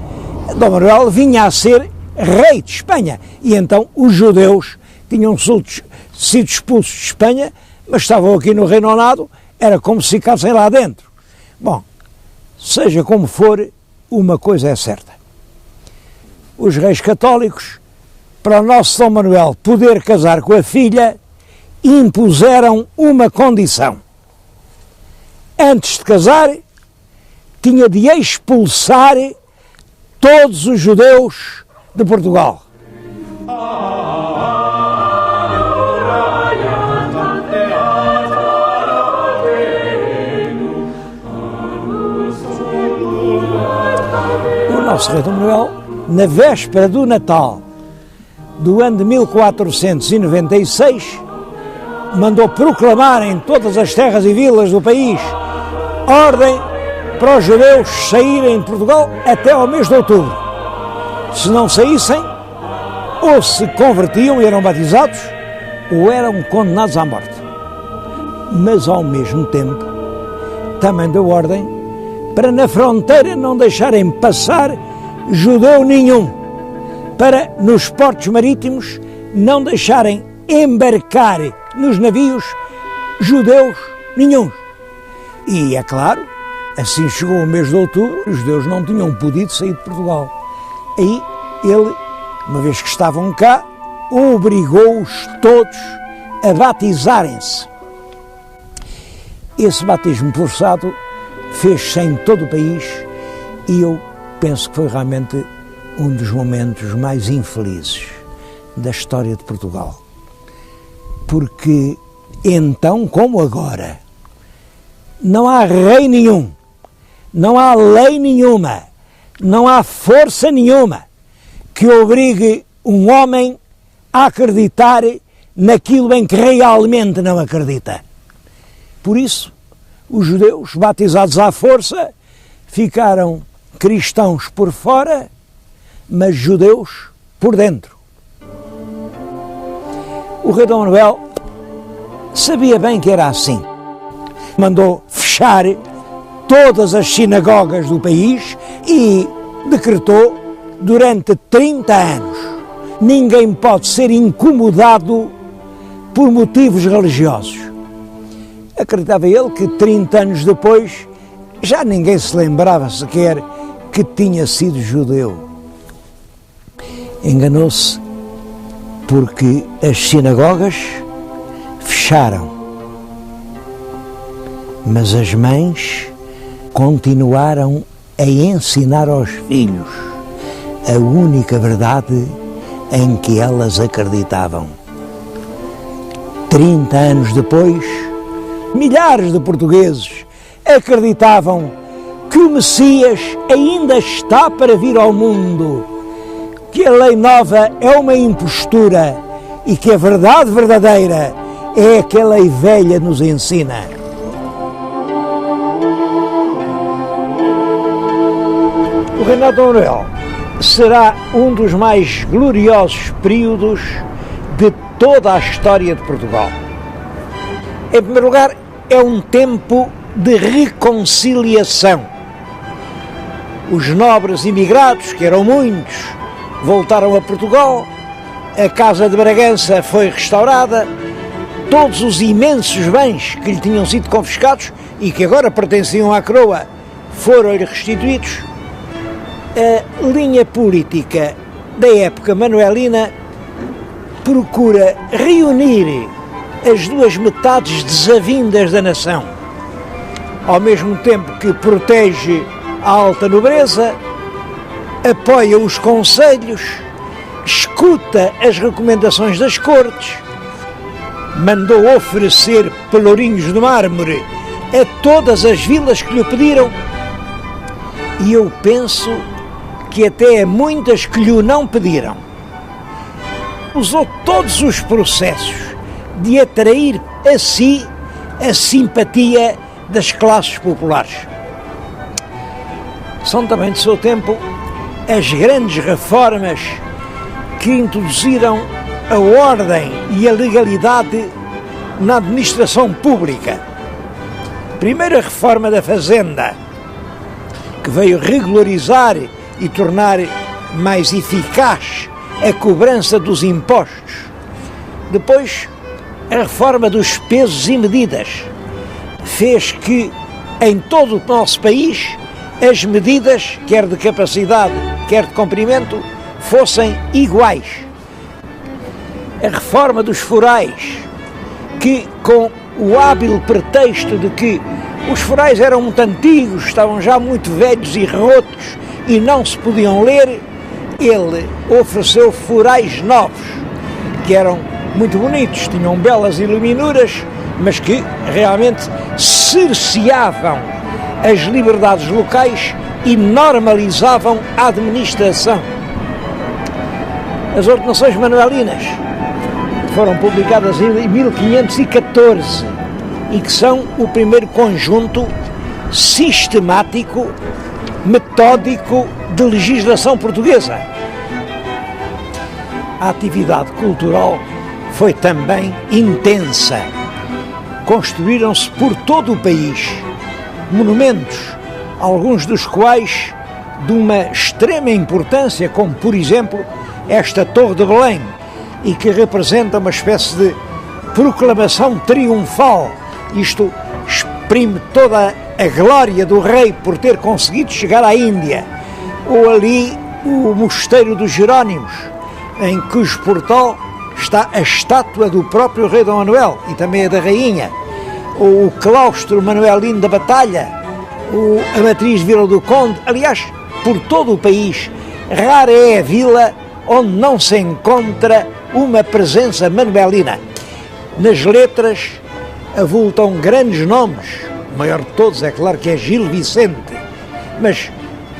Dom Manuel vinha a ser rei de Espanha. E então os judeus tinham sido expulsos de Espanha, mas estavam aqui no Reino Unido, era como se ficassem lá dentro. Bom, seja como for, uma coisa é certa. Os reis católicos, para o nosso Dom Manuel poder casar com a filha, impuseram uma condição. Antes de casar, tinha de expulsar todos os judeus de Portugal. O nosso rei Dom Manuel, na véspera do Natal do ano de 1496, mandou proclamar em todas as terras e vilas do país ordem para os judeus saírem de Portugal até ao mês de outubro. Se não saíssem, ou se convertiam e eram batizados, ou eram condenados à morte. Mas, ao mesmo tempo, também deu ordem para na fronteira não deixarem passar judeu nenhum, para nos portos marítimos não deixarem embarcar nos navios judeus nenhum. E, é claro, assim chegou o mês de outubro, os judeus não tinham podido sair de Portugal. Aí ele, uma vez que estavam cá, obrigou-os todos a batizarem-se. Esse batismo forçado fez-se em todo o país e eu penso que foi realmente um dos momentos mais infelizes da história de Portugal. Porque então, como agora, não há rei nenhum, não há lei nenhuma, não há força nenhuma que obrigue um homem a acreditar naquilo em que realmente não acredita. Por isso, os judeus, batizados à força, ficaram cristãos por fora, mas judeus por dentro. O rei Dom Manuel sabia bem que era assim. Mandou fechar todas as sinagogas do país e decretou durante 30 anos: ninguém pode ser incomodado por motivos religiosos. Acreditava ele que 30 anos depois já ninguém se lembrava sequer que tinha sido judeu. Enganou-se, porque as sinagogas fecharam, mas as mães continuaram a ensinar aos filhos a única verdade em que elas acreditavam. 30 anos depois, milhares de portugueses acreditavam que o Messias ainda está para vir ao mundo, que a lei nova é uma impostura e que a verdade verdadeira é a que a lei velha nos ensina. O reinado de Dom Manuel será um dos mais gloriosos períodos de toda a história de Portugal. Em primeiro lugar, é um tempo de reconciliação. Os nobres imigrados, que eram muitos, voltaram a Portugal, a Casa de Bragança foi restaurada, todos os imensos bens que lhe tinham sido confiscados e que agora pertenciam à coroa foram-lhe restituídos. A linha política da época manuelina procura reunir as duas metades desavindas da nação, ao mesmo tempo que protege a alta nobreza, apoia os conselhos, escuta as recomendações das cortes, mandou oferecer pelourinhos de mármore a todas as vilas que lhe pediram, e eu penso que até a muitas que lhe não pediram. Usou todos os processos de atrair a si a simpatia das classes populares. São também de seu tempo as grandes reformas que introduziram a ordem e a legalidade na administração pública. Primeiro, a reforma da Fazenda, que veio regularizar e tornar mais eficaz a cobrança dos impostos. Depois, a reforma dos pesos e medidas fez que em todo o nosso país as medidas, quer de capacidade, quer de comprimento, fossem iguais. A reforma dos forais, que com o hábil pretexto de que os forais eram muito antigos, estavam já muito velhos e rotos e não se podiam ler, ele ofereceu forais novos, que eram muito bonitos, tinham belas iluminuras, mas que realmente cerceavam as liberdades locais e normalizavam a administração. As ordenações manuelinas foram publicadas em 1514 e que são o primeiro conjunto sistemático, metódico de legislação portuguesa. A atividade cultural foi também intensa. Construíram-se por todo o país monumentos, alguns dos quais de uma extrema importância, como por exemplo esta Torre de Belém, e que representa uma espécie de proclamação triunfal. Isto exprime toda a glória do rei por ter conseguido chegar à Índia. Ou ali o Mosteiro dos Jerónimos, em cujo portal está a estátua do próprio rei Dom Manuel e também a da rainha. Ou o claustro manuelino da Batalha, a matriz de Vila do Conde. Aliás, por todo o país, rara é a vila onde não se encontra uma presença manuelina. Nas letras avultam grandes nomes, o maior de todos é claro que é Gil Vicente, mas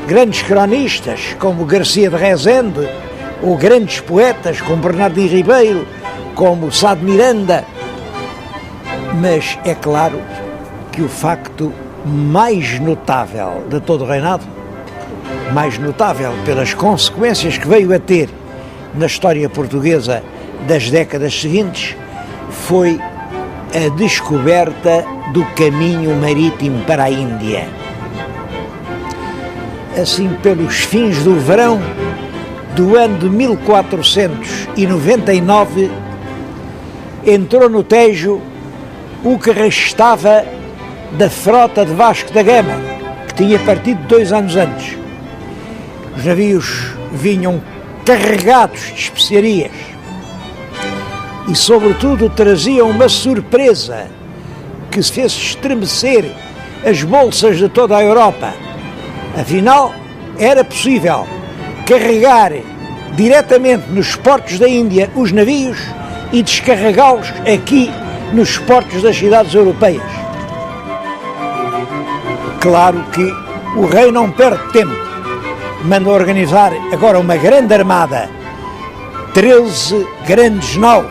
grandes cronistas como Garcia de Rezende, ou grandes poetas como Bernardino Ribeiro, como Sá de Miranda. Mas é claro que o facto mais notável de todo o reinado, mais notável pelas consequências que veio a ter na história portuguesa das décadas seguintes, foi a descoberta do caminho marítimo para a Índia. assim pelos fins do verão do ano de 1499, entrou no Tejo o que restava da frota de Vasco da Gama, que tinha partido 2 anos antes. Os navios vinham carregados de especiarias e, sobretudo, traziam uma surpresa que se fez estremecer as bolsas de toda a Europa. Afinal, era possível carregar diretamente nos portos da Índia os navios e descarregá-los aqui nos portos das cidades europeias. Claro que o rei não perde tempo, manda organizar agora uma grande armada, 13 grandes naus,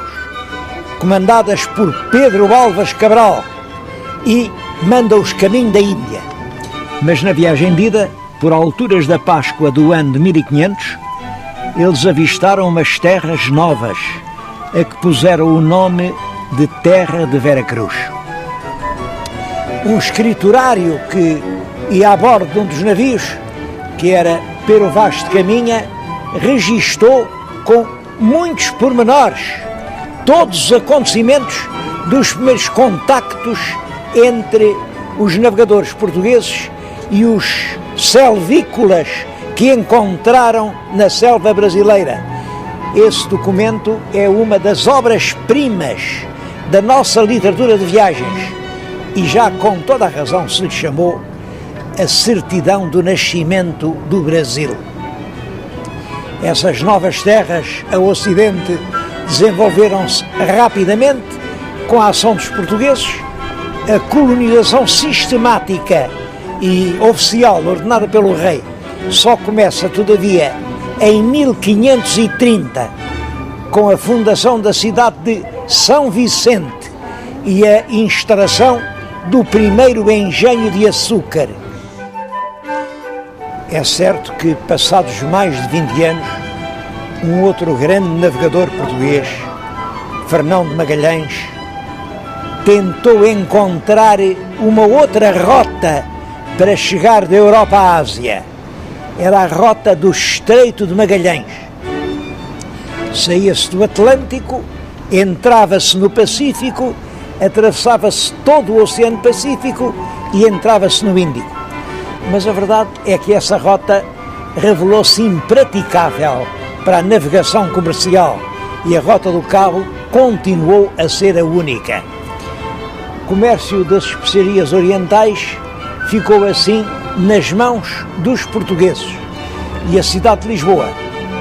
comandadas por Pedro Álvares Cabral, e manda-os caminho da Índia. Mas na viagem de ida, por alturas da Páscoa do ano de 1500, eles avistaram umas terras novas, a que puseram o nome de Terra de Veracruz. Um escriturário que ia a bordo de um dos navios, que era Pero Vaz de Caminha, registou com muitos pormenores todos os acontecimentos dos primeiros contactos entre os navegadores portugueses e os selvícolas que encontraram na selva brasileira. Esse documento é uma das obras-primas da nossa literatura de viagens e já com toda a razão se lhe chamou a certidão do nascimento do Brasil. Essas novas terras a ocidente desenvolveram-se rapidamente com a ação dos portugueses. A colonização sistemática e oficial ordenada pelo rei só começa, todavia, em 1530, com a fundação da cidade de São Vicente e a instalação do primeiro engenho de açúcar. É certo que, passados mais de 20 anos, um outro grande navegador português, Fernão de Magalhães, tentou encontrar uma outra rota para chegar da Europa à Ásia. Era a rota do Estreito de Magalhães. Saía-se do Atlântico, entrava-se no Pacífico, atravessava-se todo o Oceano Pacífico e entrava-se no Índico. Mas a verdade é que essa rota revelou-se impraticável para a navegação comercial e a Rota do Cabo continuou a ser a única. O comércio das especiarias orientais ficou assim nas mãos dos portugueses e a cidade de Lisboa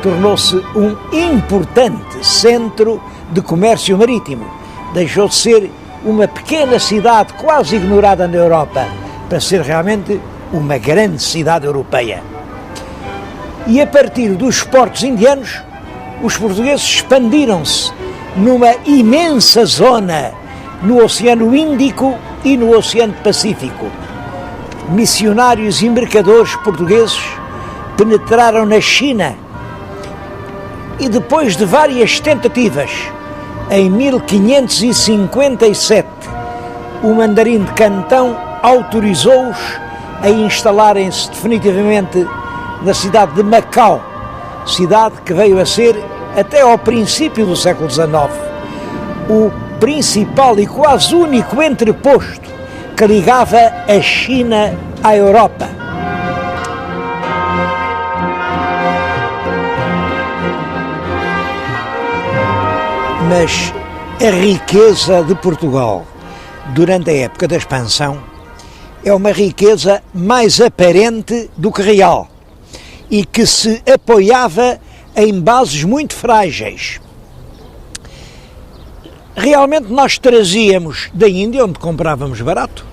tornou-se um importante centro de comércio marítimo. Deixou de ser uma pequena cidade quase ignorada na Europa para ser realmente uma grande cidade europeia. E a partir dos portos indianos, os portugueses expandiram-se numa imensa zona no Oceano Índico e no Oceano Pacífico. Missionários e mercadores portugueses penetraram na China e, depois de várias tentativas, em 1557, o mandarim de Cantão autorizou-os a instalarem-se definitivamente na cidade de Macau, cidade que veio a ser, até ao princípio do século XIX, o principal e quase único entreposto que ligava a China à Europa. Mas a riqueza de Portugal durante a época da expansão é uma riqueza mais aparente do que real e que se apoiava em bases muito frágeis. Realmente nós trazíamos da Índia, onde comprávamos barato,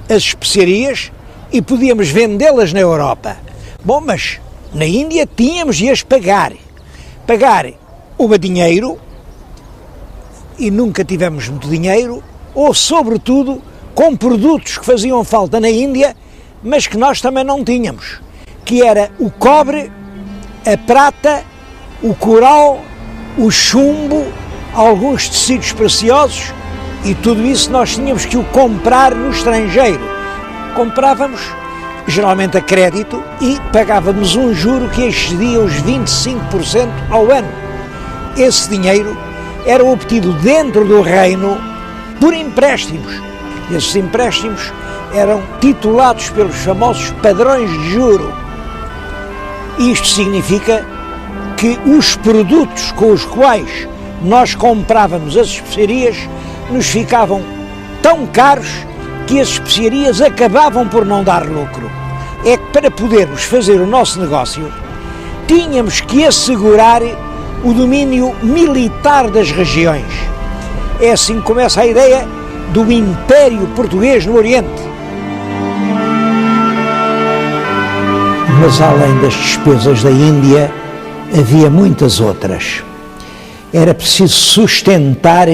as especiarias e podíamos vendê-las na Europa. Bom, mas na Índia tínhamos de as pagar. Pagar o dinheiro, e nunca tivemos muito dinheiro, ou sobretudo com produtos que faziam falta na Índia, mas que nós também não tínhamos, que era o cobre, a prata, o coral, o chumbo, alguns tecidos preciosos, e tudo isso nós tínhamos que o comprar no estrangeiro. Comprávamos geralmente a crédito, e pagávamos um juro que excedia os 25% ao ano. Esse dinheiro era obtido dentro do reino por empréstimos. Esses empréstimos eram titulados pelos famosos padrões de juro. Isto significa que os produtos com os quais nós comprávamos as especiarias nos ficavam tão caros que as especiarias acabavam por não dar lucro. É que para podermos fazer o nosso negócio, tínhamos que assegurar o domínio militar das regiões. É assim que começa a ideia do Império Português no Oriente. Mas além das despesas da Índia, havia muitas outras. Era preciso sustentar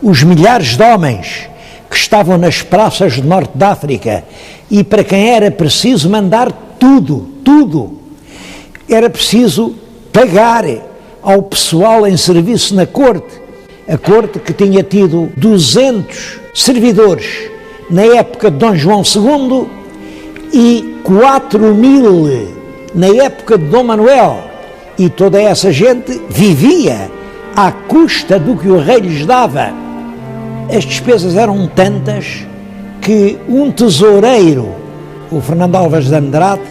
os milhares de homens que estavam nas praças do norte da África e para quem era preciso mandar tudo. Era preciso pagar ao pessoal em serviço na corte. A corte que tinha tido 200 servidores na época de Dom João II e 4.000 na época de Dom Manuel. E toda essa gente vivia à custa do que o rei lhes dava. As despesas eram tantas que um tesoureiro, o Fernando Alves de Andrade,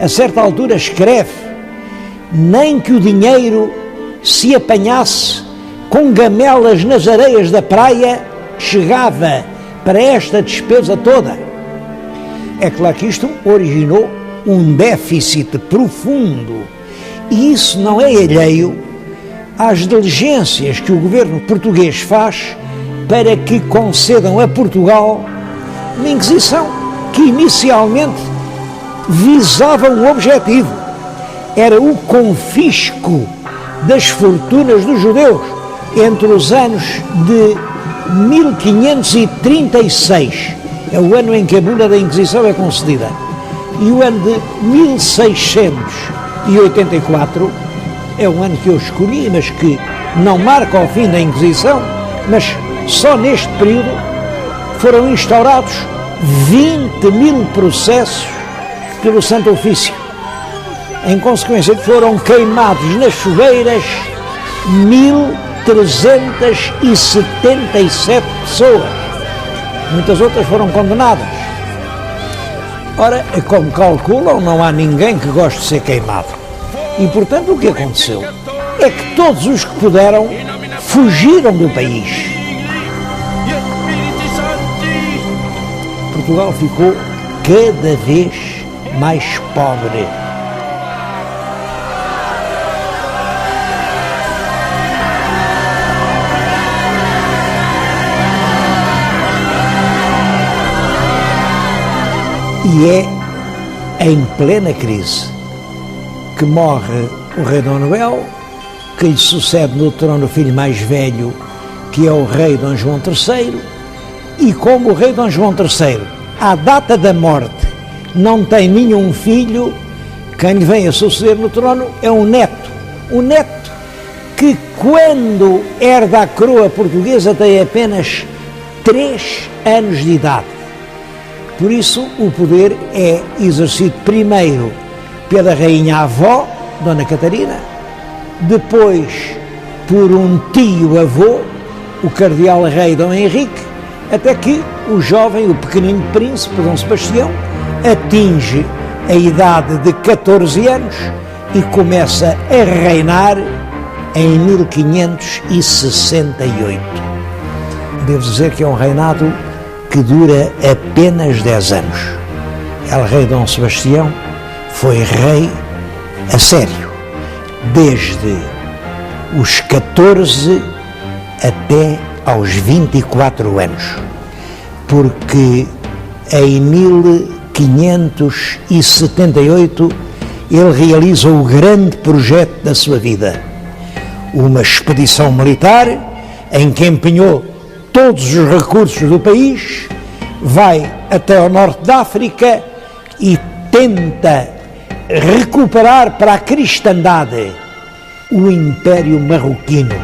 a certa altura escreve: nem que o dinheiro se apanhasse com gamelas nas areias da praia, chegava para esta despesa toda. É claro que isto originou um déficit profundo, e isso não é alheio às diligências que o governo português faz para que concedam a Portugal uma Inquisição que inicialmente visava um objetivo: era o confisco das fortunas dos judeus entre os anos de 1536, é o ano em que a bula da Inquisição é concedida, e o ano de 1684 é um ano que eu escolhi, mas que não marca o fim da Inquisição, mas só neste período foram instaurados 20.000 processos pelo Santo Ofício. Em consequência, foram queimados nas fogueiras 1.377 pessoas. Muitas outras foram condenadas. Ora, como calculam, não há ninguém que goste de ser queimado. E, portanto, o que aconteceu é que todos os que puderam fugiram do país. Portugal ficou cada vez mais pobre. E é em plena crise que morre o rei Dom Manuel, que lhe sucede no trono o filho mais velho, que é o rei Dom João III, e como o rei Dom João III, à data da morte, não tem nenhum filho, quem lhe vem a suceder no trono é um neto que, quando herda a coroa portuguesa, tem apenas 3 anos de idade. Por isso, o poder é exercido primeiro pela rainha avó, Dona Catarina, depois por um tio-avô, o cardeal rei Dom Henrique, até que o jovem, o pequenino príncipe Dom Sebastião, atinge a idade de 14 anos e começa a reinar em 1568. Devo dizer que é um reinado que dura apenas 10 anos. El Rei Dom Sebastião foi rei a sério, desde os 14 até aos 24 anos, porque em 1578 ele realiza o grande projeto da sua vida, uma expedição militar em que empenhou todos os recursos do país, vai até ao norte da África e tenta recuperar para a cristandade o Império Marroquino.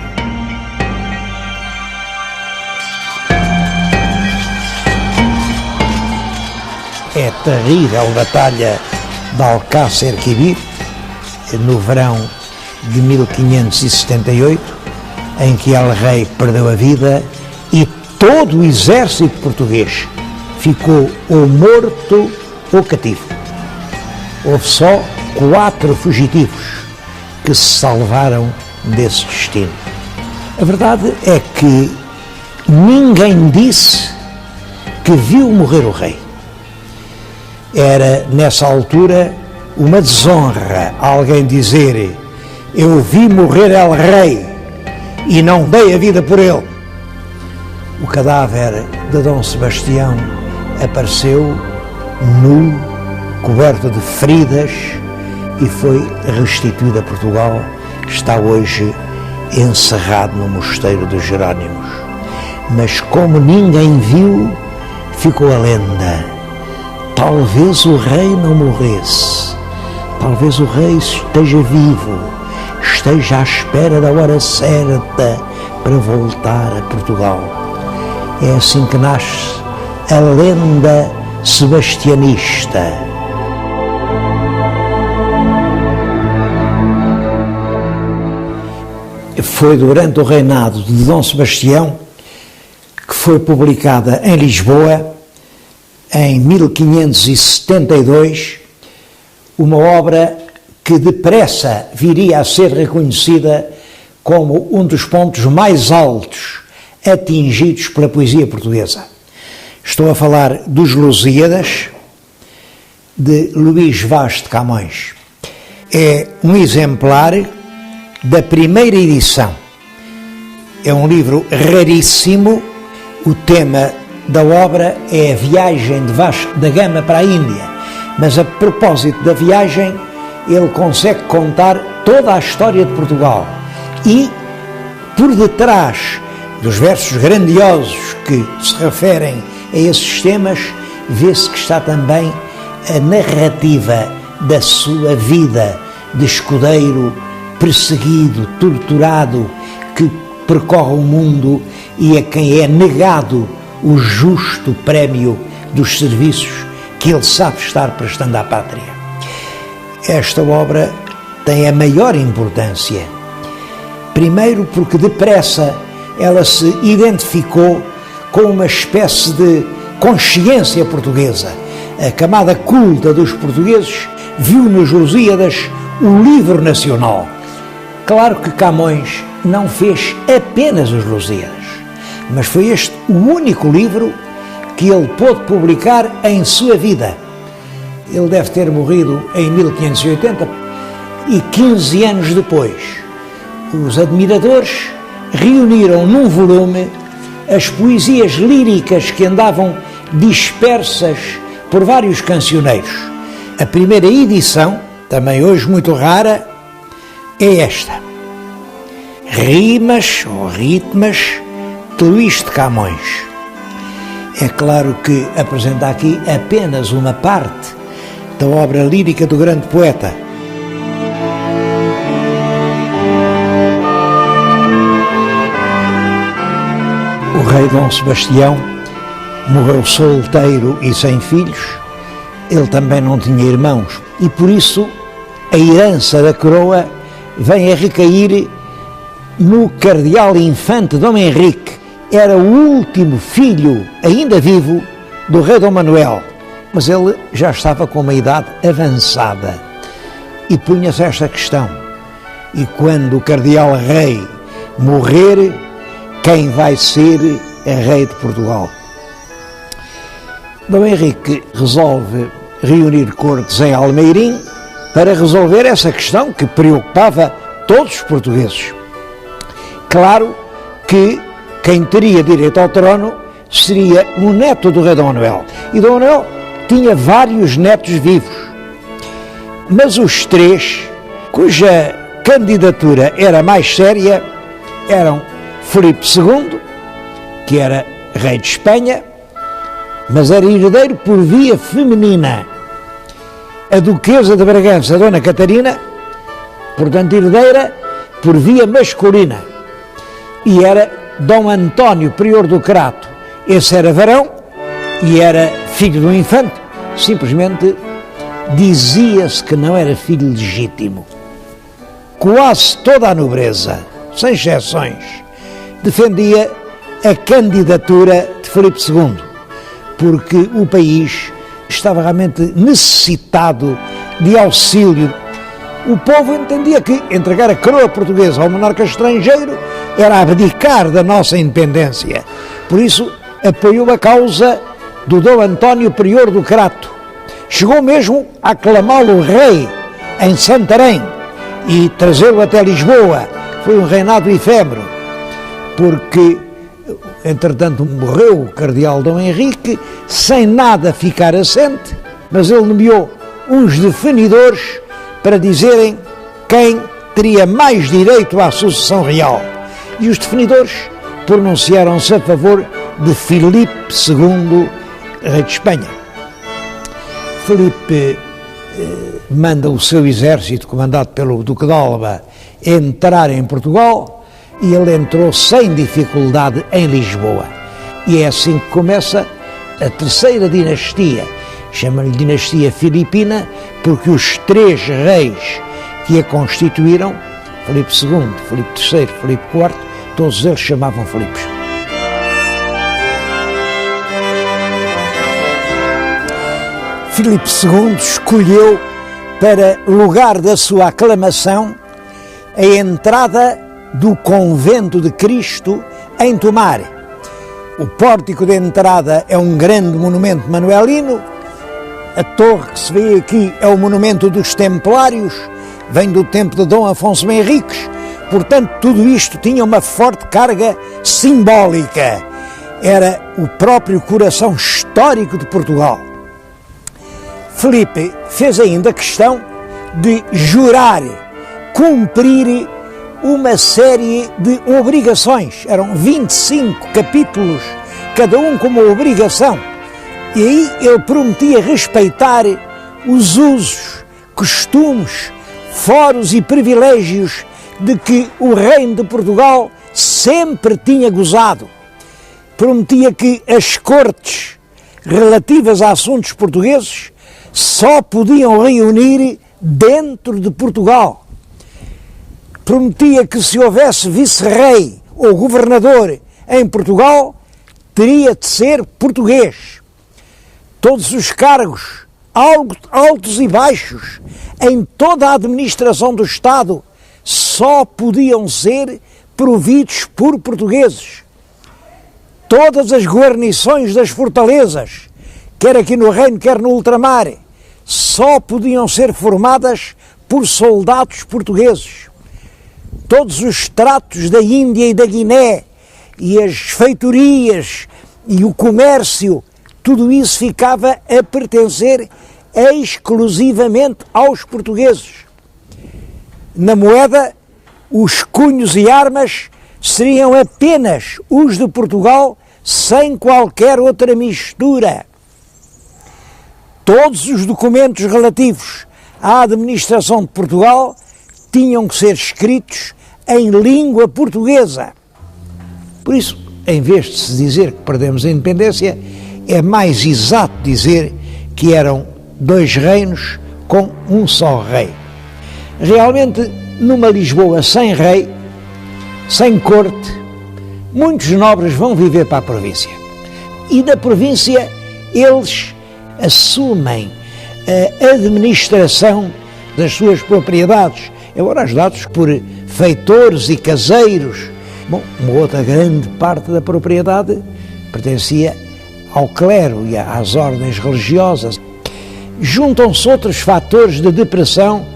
é a terrível batalha de Alcácer Quibir, no verão de 1578, em que El Rei perdeu a vida e todo o exército português ficou ou morto ou cativo. Houve só 4 fugitivos que se salvaram desse destino. A verdade é que ninguém disse que viu morrer o rei. Era, nessa altura, uma desonra alguém dizer: eu vi morrer El Rei e não dei a vida por ele. O cadáver de Dom Sebastião apareceu nu, coberto de feridas, e foi restituído a Portugal. Está hoje encerrado no mosteiro dos Jerónimos. Mas como ninguém viu, ficou a lenda: talvez o rei não morresse, talvez o rei esteja vivo, esteja à espera da hora certa para voltar a Portugal. É assim que nasce a lenda sebastianista. Foi durante o reinado de Dom Sebastião que foi publicada em Lisboa, em 1572, uma obra que depressa viria a ser reconhecida como um dos pontos mais altos atingidos pela poesia portuguesa. Estou a falar dos Lusíadas, de Luís Vaz de Camões. É um exemplar da primeira edição. É um livro raríssimo. O tema da obra é a viagem de Vasco da Gama para a Índia, mas a propósito da viagem ele consegue contar toda a história de Portugal e por detrás dos versos grandiosos que se referem a esses temas vê-se que está também a narrativa da sua vida de escudeiro perseguido, torturado, que percorre o mundo e a quem é negado o justo prémio dos serviços que ele sabe estar prestando à pátria. Esta obra tem a maior importância, primeiro porque depressa ela se identificou com uma espécie de consciência portuguesa. A camada culta dos portugueses viu nos Lusíadas o livro nacional. Claro que Camões não fez apenas os Lusíadas, mas foi este o único livro que ele pôde publicar em sua vida. Ele deve ter morrido em 1580 e 15 anos depois, os admiradores reuniram num volume as poesias líricas que andavam dispersas por vários cancioneiros. A primeira edição, também hoje muito rara, é esta: Rimas ou Ritmas de Luís de Camões. É claro que apresenta aqui apenas uma parte da obra lírica do grande poeta. O rei Dom Sebastião morreu solteiro e sem filhos. Ele também não tinha irmãos e por isso a herança da coroa vem a recair no cardeal infante Dom Henrique. Era o último filho ainda vivo do rei Dom Manuel, mas ele já estava com uma idade avançada e punha-se esta questão: e quando o cardeal rei morrer, quem vai ser rei de Portugal? Dom Henrique resolve reunir cortes em Almeirim para resolver essa questão que preocupava todos os portugueses. Claro que quem teria direito ao trono seria o neto do rei Dom Manuel. E Dom Manuel tinha vários netos vivos, mas os 3 cuja candidatura era mais séria eram Filipe II, que era rei de Espanha, mas era herdeiro por via feminina. A duquesa de Bragança, Dona Catarina, portanto herdeira por via masculina. E era Dom António, prior do Crato. Esse era varão e era filho do infante, simplesmente dizia-se que não era filho legítimo. Quase toda a nobreza, sem exceções, defendia a candidatura de Filipe II, porque o país estava realmente necessitado de auxílio. O povo entendia que entregar a coroa portuguesa ao monarca estrangeiro era abdicar da nossa independência. Por isso, apoiou a causa do Dom António Prior do Crato. Chegou mesmo a aclamá-lo rei em Santarém e trazê-lo até Lisboa. Foi um reinado efêmero, porque, entretanto, morreu o cardeal Dom Henrique, sem nada ficar assente, mas ele nomeou uns definidores para dizerem quem teria mais direito à sucessão real. E os definidores pronunciaram-se a favor de Filipe II, rei de Espanha. Filipe manda o seu exército, comandado pelo Duque de Alba, entrar em Portugal, e ele entrou sem dificuldade em Lisboa. E é assim que começa a terceira dinastia. Chama-lhe dinastia filipina, porque os três reis que a constituíram, Filipe II, Filipe III, Filipe IV, todos eles chamavam Filipes. Filipe II escolheu para lugar da sua aclamação a entrada do Convento de Cristo em Tomar. O pórtico de entrada é um grande monumento manuelino. A torre que se vê aqui é o monumento dos Templários, vem do tempo de Dom Afonso Henriques. Portanto, tudo isto tinha uma forte carga simbólica. Era o próprio coração histórico de Portugal. Filipe fez ainda questão de jurar, cumprir uma série de obrigações. Eram 25 capítulos, cada um com uma obrigação. E aí ele prometia respeitar os usos, costumes, foros e privilégios de que o reino de Portugal sempre tinha gozado. Prometia que as cortes relativas a assuntos portugueses só podiam reunir dentro de Portugal. Prometia que se houvesse vice-rei ou governador em Portugal, teria de ser português. Todos os cargos, altos e baixos, em toda a administração do Estado, só podiam ser providos por portugueses. Todas as guarnições das fortalezas, quer aqui no Reino, quer no ultramar, só podiam ser formadas por soldados portugueses. Todos os tratos da Índia e da Guiné, e as feitorias, e o comércio, tudo isso ficava a pertencer exclusivamente aos portugueses. Na moeda, os cunhos e armas seriam apenas os de Portugal, sem qualquer outra mistura. Todos os documentos relativos à administração de Portugal tinham que ser escritos em língua portuguesa. Por isso, em vez de se dizer que perdemos a independência, é mais exato dizer que eram dois reinos com um só rei. Realmente, numa Lisboa sem rei, sem corte, muitos nobres vão viver para a província. E da província eles assumem a administração das suas propriedades, embora ajudados por feitores e caseiros. Bom, uma outra grande parte da propriedade pertencia ao clero e às ordens religiosas. Juntam-se outros fatores de depressão.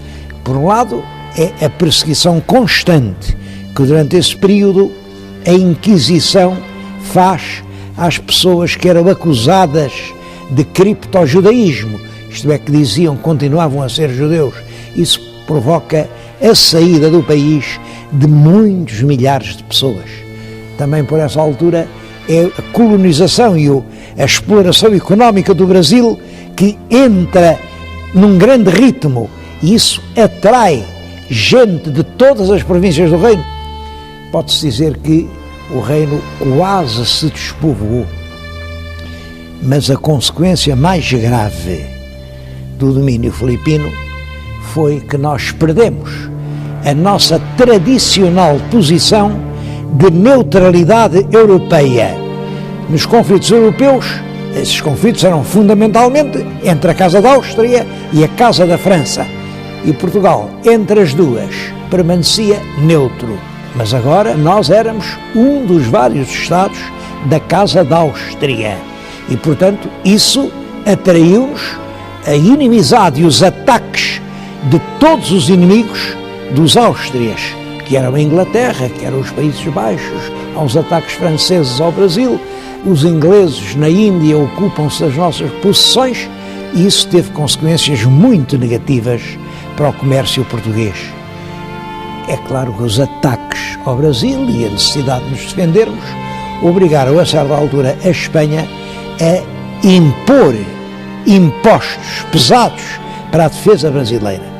Por um lado, é a perseguição constante que durante esse período a Inquisição faz às pessoas que eram acusadas de criptojudaísmo, isto é, que diziam que continuavam a ser judeus. Isso provoca a saída do país de muitos milhares de pessoas. Também por essa altura é a colonização e a exploração económica do Brasil que entra num grande ritmo, e isso atrai gente de todas as províncias do reino. Pode-se dizer que o reino quase se despovoou, mas a consequência mais grave do domínio filipino foi que nós perdemos a nossa tradicional posição de neutralidade europeia. Nos conflitos europeus, esses conflitos eram fundamentalmente entre a Casa da Áustria e a Casa da França. E Portugal, entre as duas, permanecia neutro. Mas agora nós éramos um dos vários Estados da Casa da Áustria. E, portanto, isso atraiu-nos a inimizade e os ataques de todos os inimigos dos Áustrias, que eram a Inglaterra, que eram os Países Baixos, aos ataques franceses ao Brasil. Os ingleses na Índia ocupam-se das nossas possessões e isso teve consequências muito negativas para o comércio português. É claro que os ataques ao Brasil e a necessidade de nos defendermos obrigaram a certa altura a Espanha a impor impostos pesados para a defesa brasileira.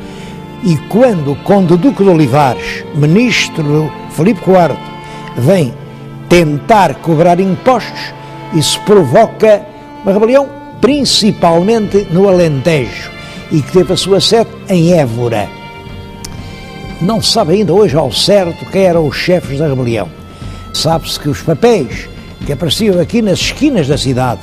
E quando o Conde Duque de Olivares, ministro Filipe IV, vem tentar cobrar impostos, isso provoca uma rebelião, principalmente no Alentejo, e que teve a sua sede em Évora. Não se sabe ainda hoje ao certo quem eram os chefes da rebelião. Sabe-se que os papéis que apareciam aqui nas esquinas da cidade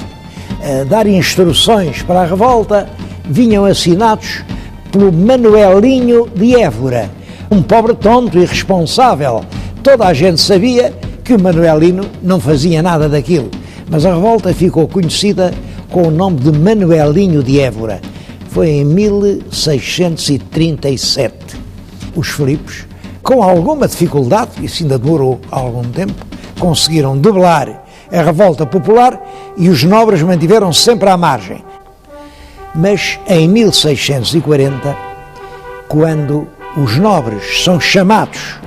a dar instruções para a revolta vinham assinados pelo Manuelinho de Évora, um pobre tonto irresponsável. Toda a gente sabia que o Manuelino não fazia nada daquilo, mas a revolta ficou conhecida com o nome de Manuelinho de Évora. Foi em 1637. Os Filipos, com alguma dificuldade, isso ainda demorou algum tempo, conseguiram debelar a revolta popular e os nobres mantiveram-se sempre à margem. Mas em 1640, quando os nobres são chamados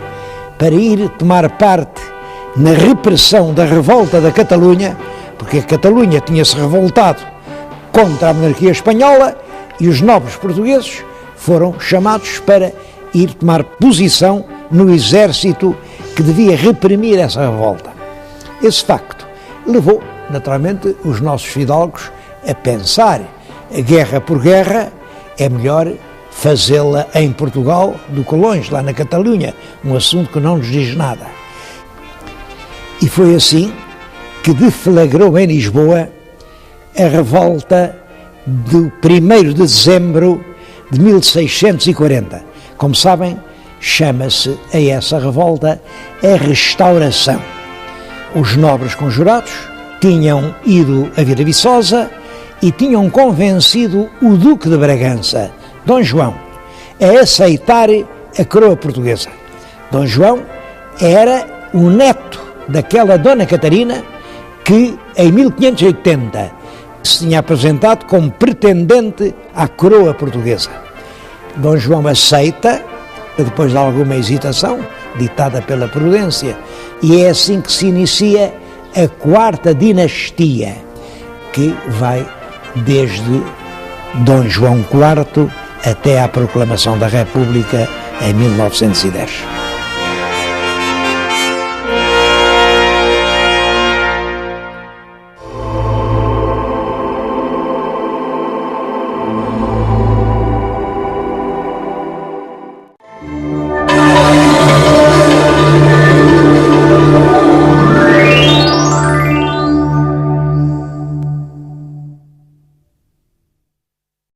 para ir tomar parte na repressão da revolta da Catalunha, porque a Catalunha tinha-se revoltado contra a monarquia espanhola e os nobres portugueses foram chamados para ir tomar posição no exército que devia reprimir essa revolta. Esse facto levou, naturalmente, os nossos fidalgos a pensar: a guerra por guerra é melhor fazê-la em Portugal do que longe, lá na Catalunha, um assunto que não nos diz nada. E foi assim que deflagrou em Lisboa a revolta do 1º de dezembro de 1640. Como sabem, chama-se a essa revolta a Restauração. Os nobres conjurados tinham ido a Vila Viçosa e tinham convencido o Duque de Bragança, Dom João, a aceitar a coroa portuguesa. Dom João era o neto daquela Dona Catarina que, em 1580, se tinha apresentado como pretendente à coroa portuguesa. Dom João aceita, depois de alguma hesitação, ditada pela prudência, e é assim que se inicia a 4ª dinastia, que vai desde Dom João IV até à proclamação da República em 1910.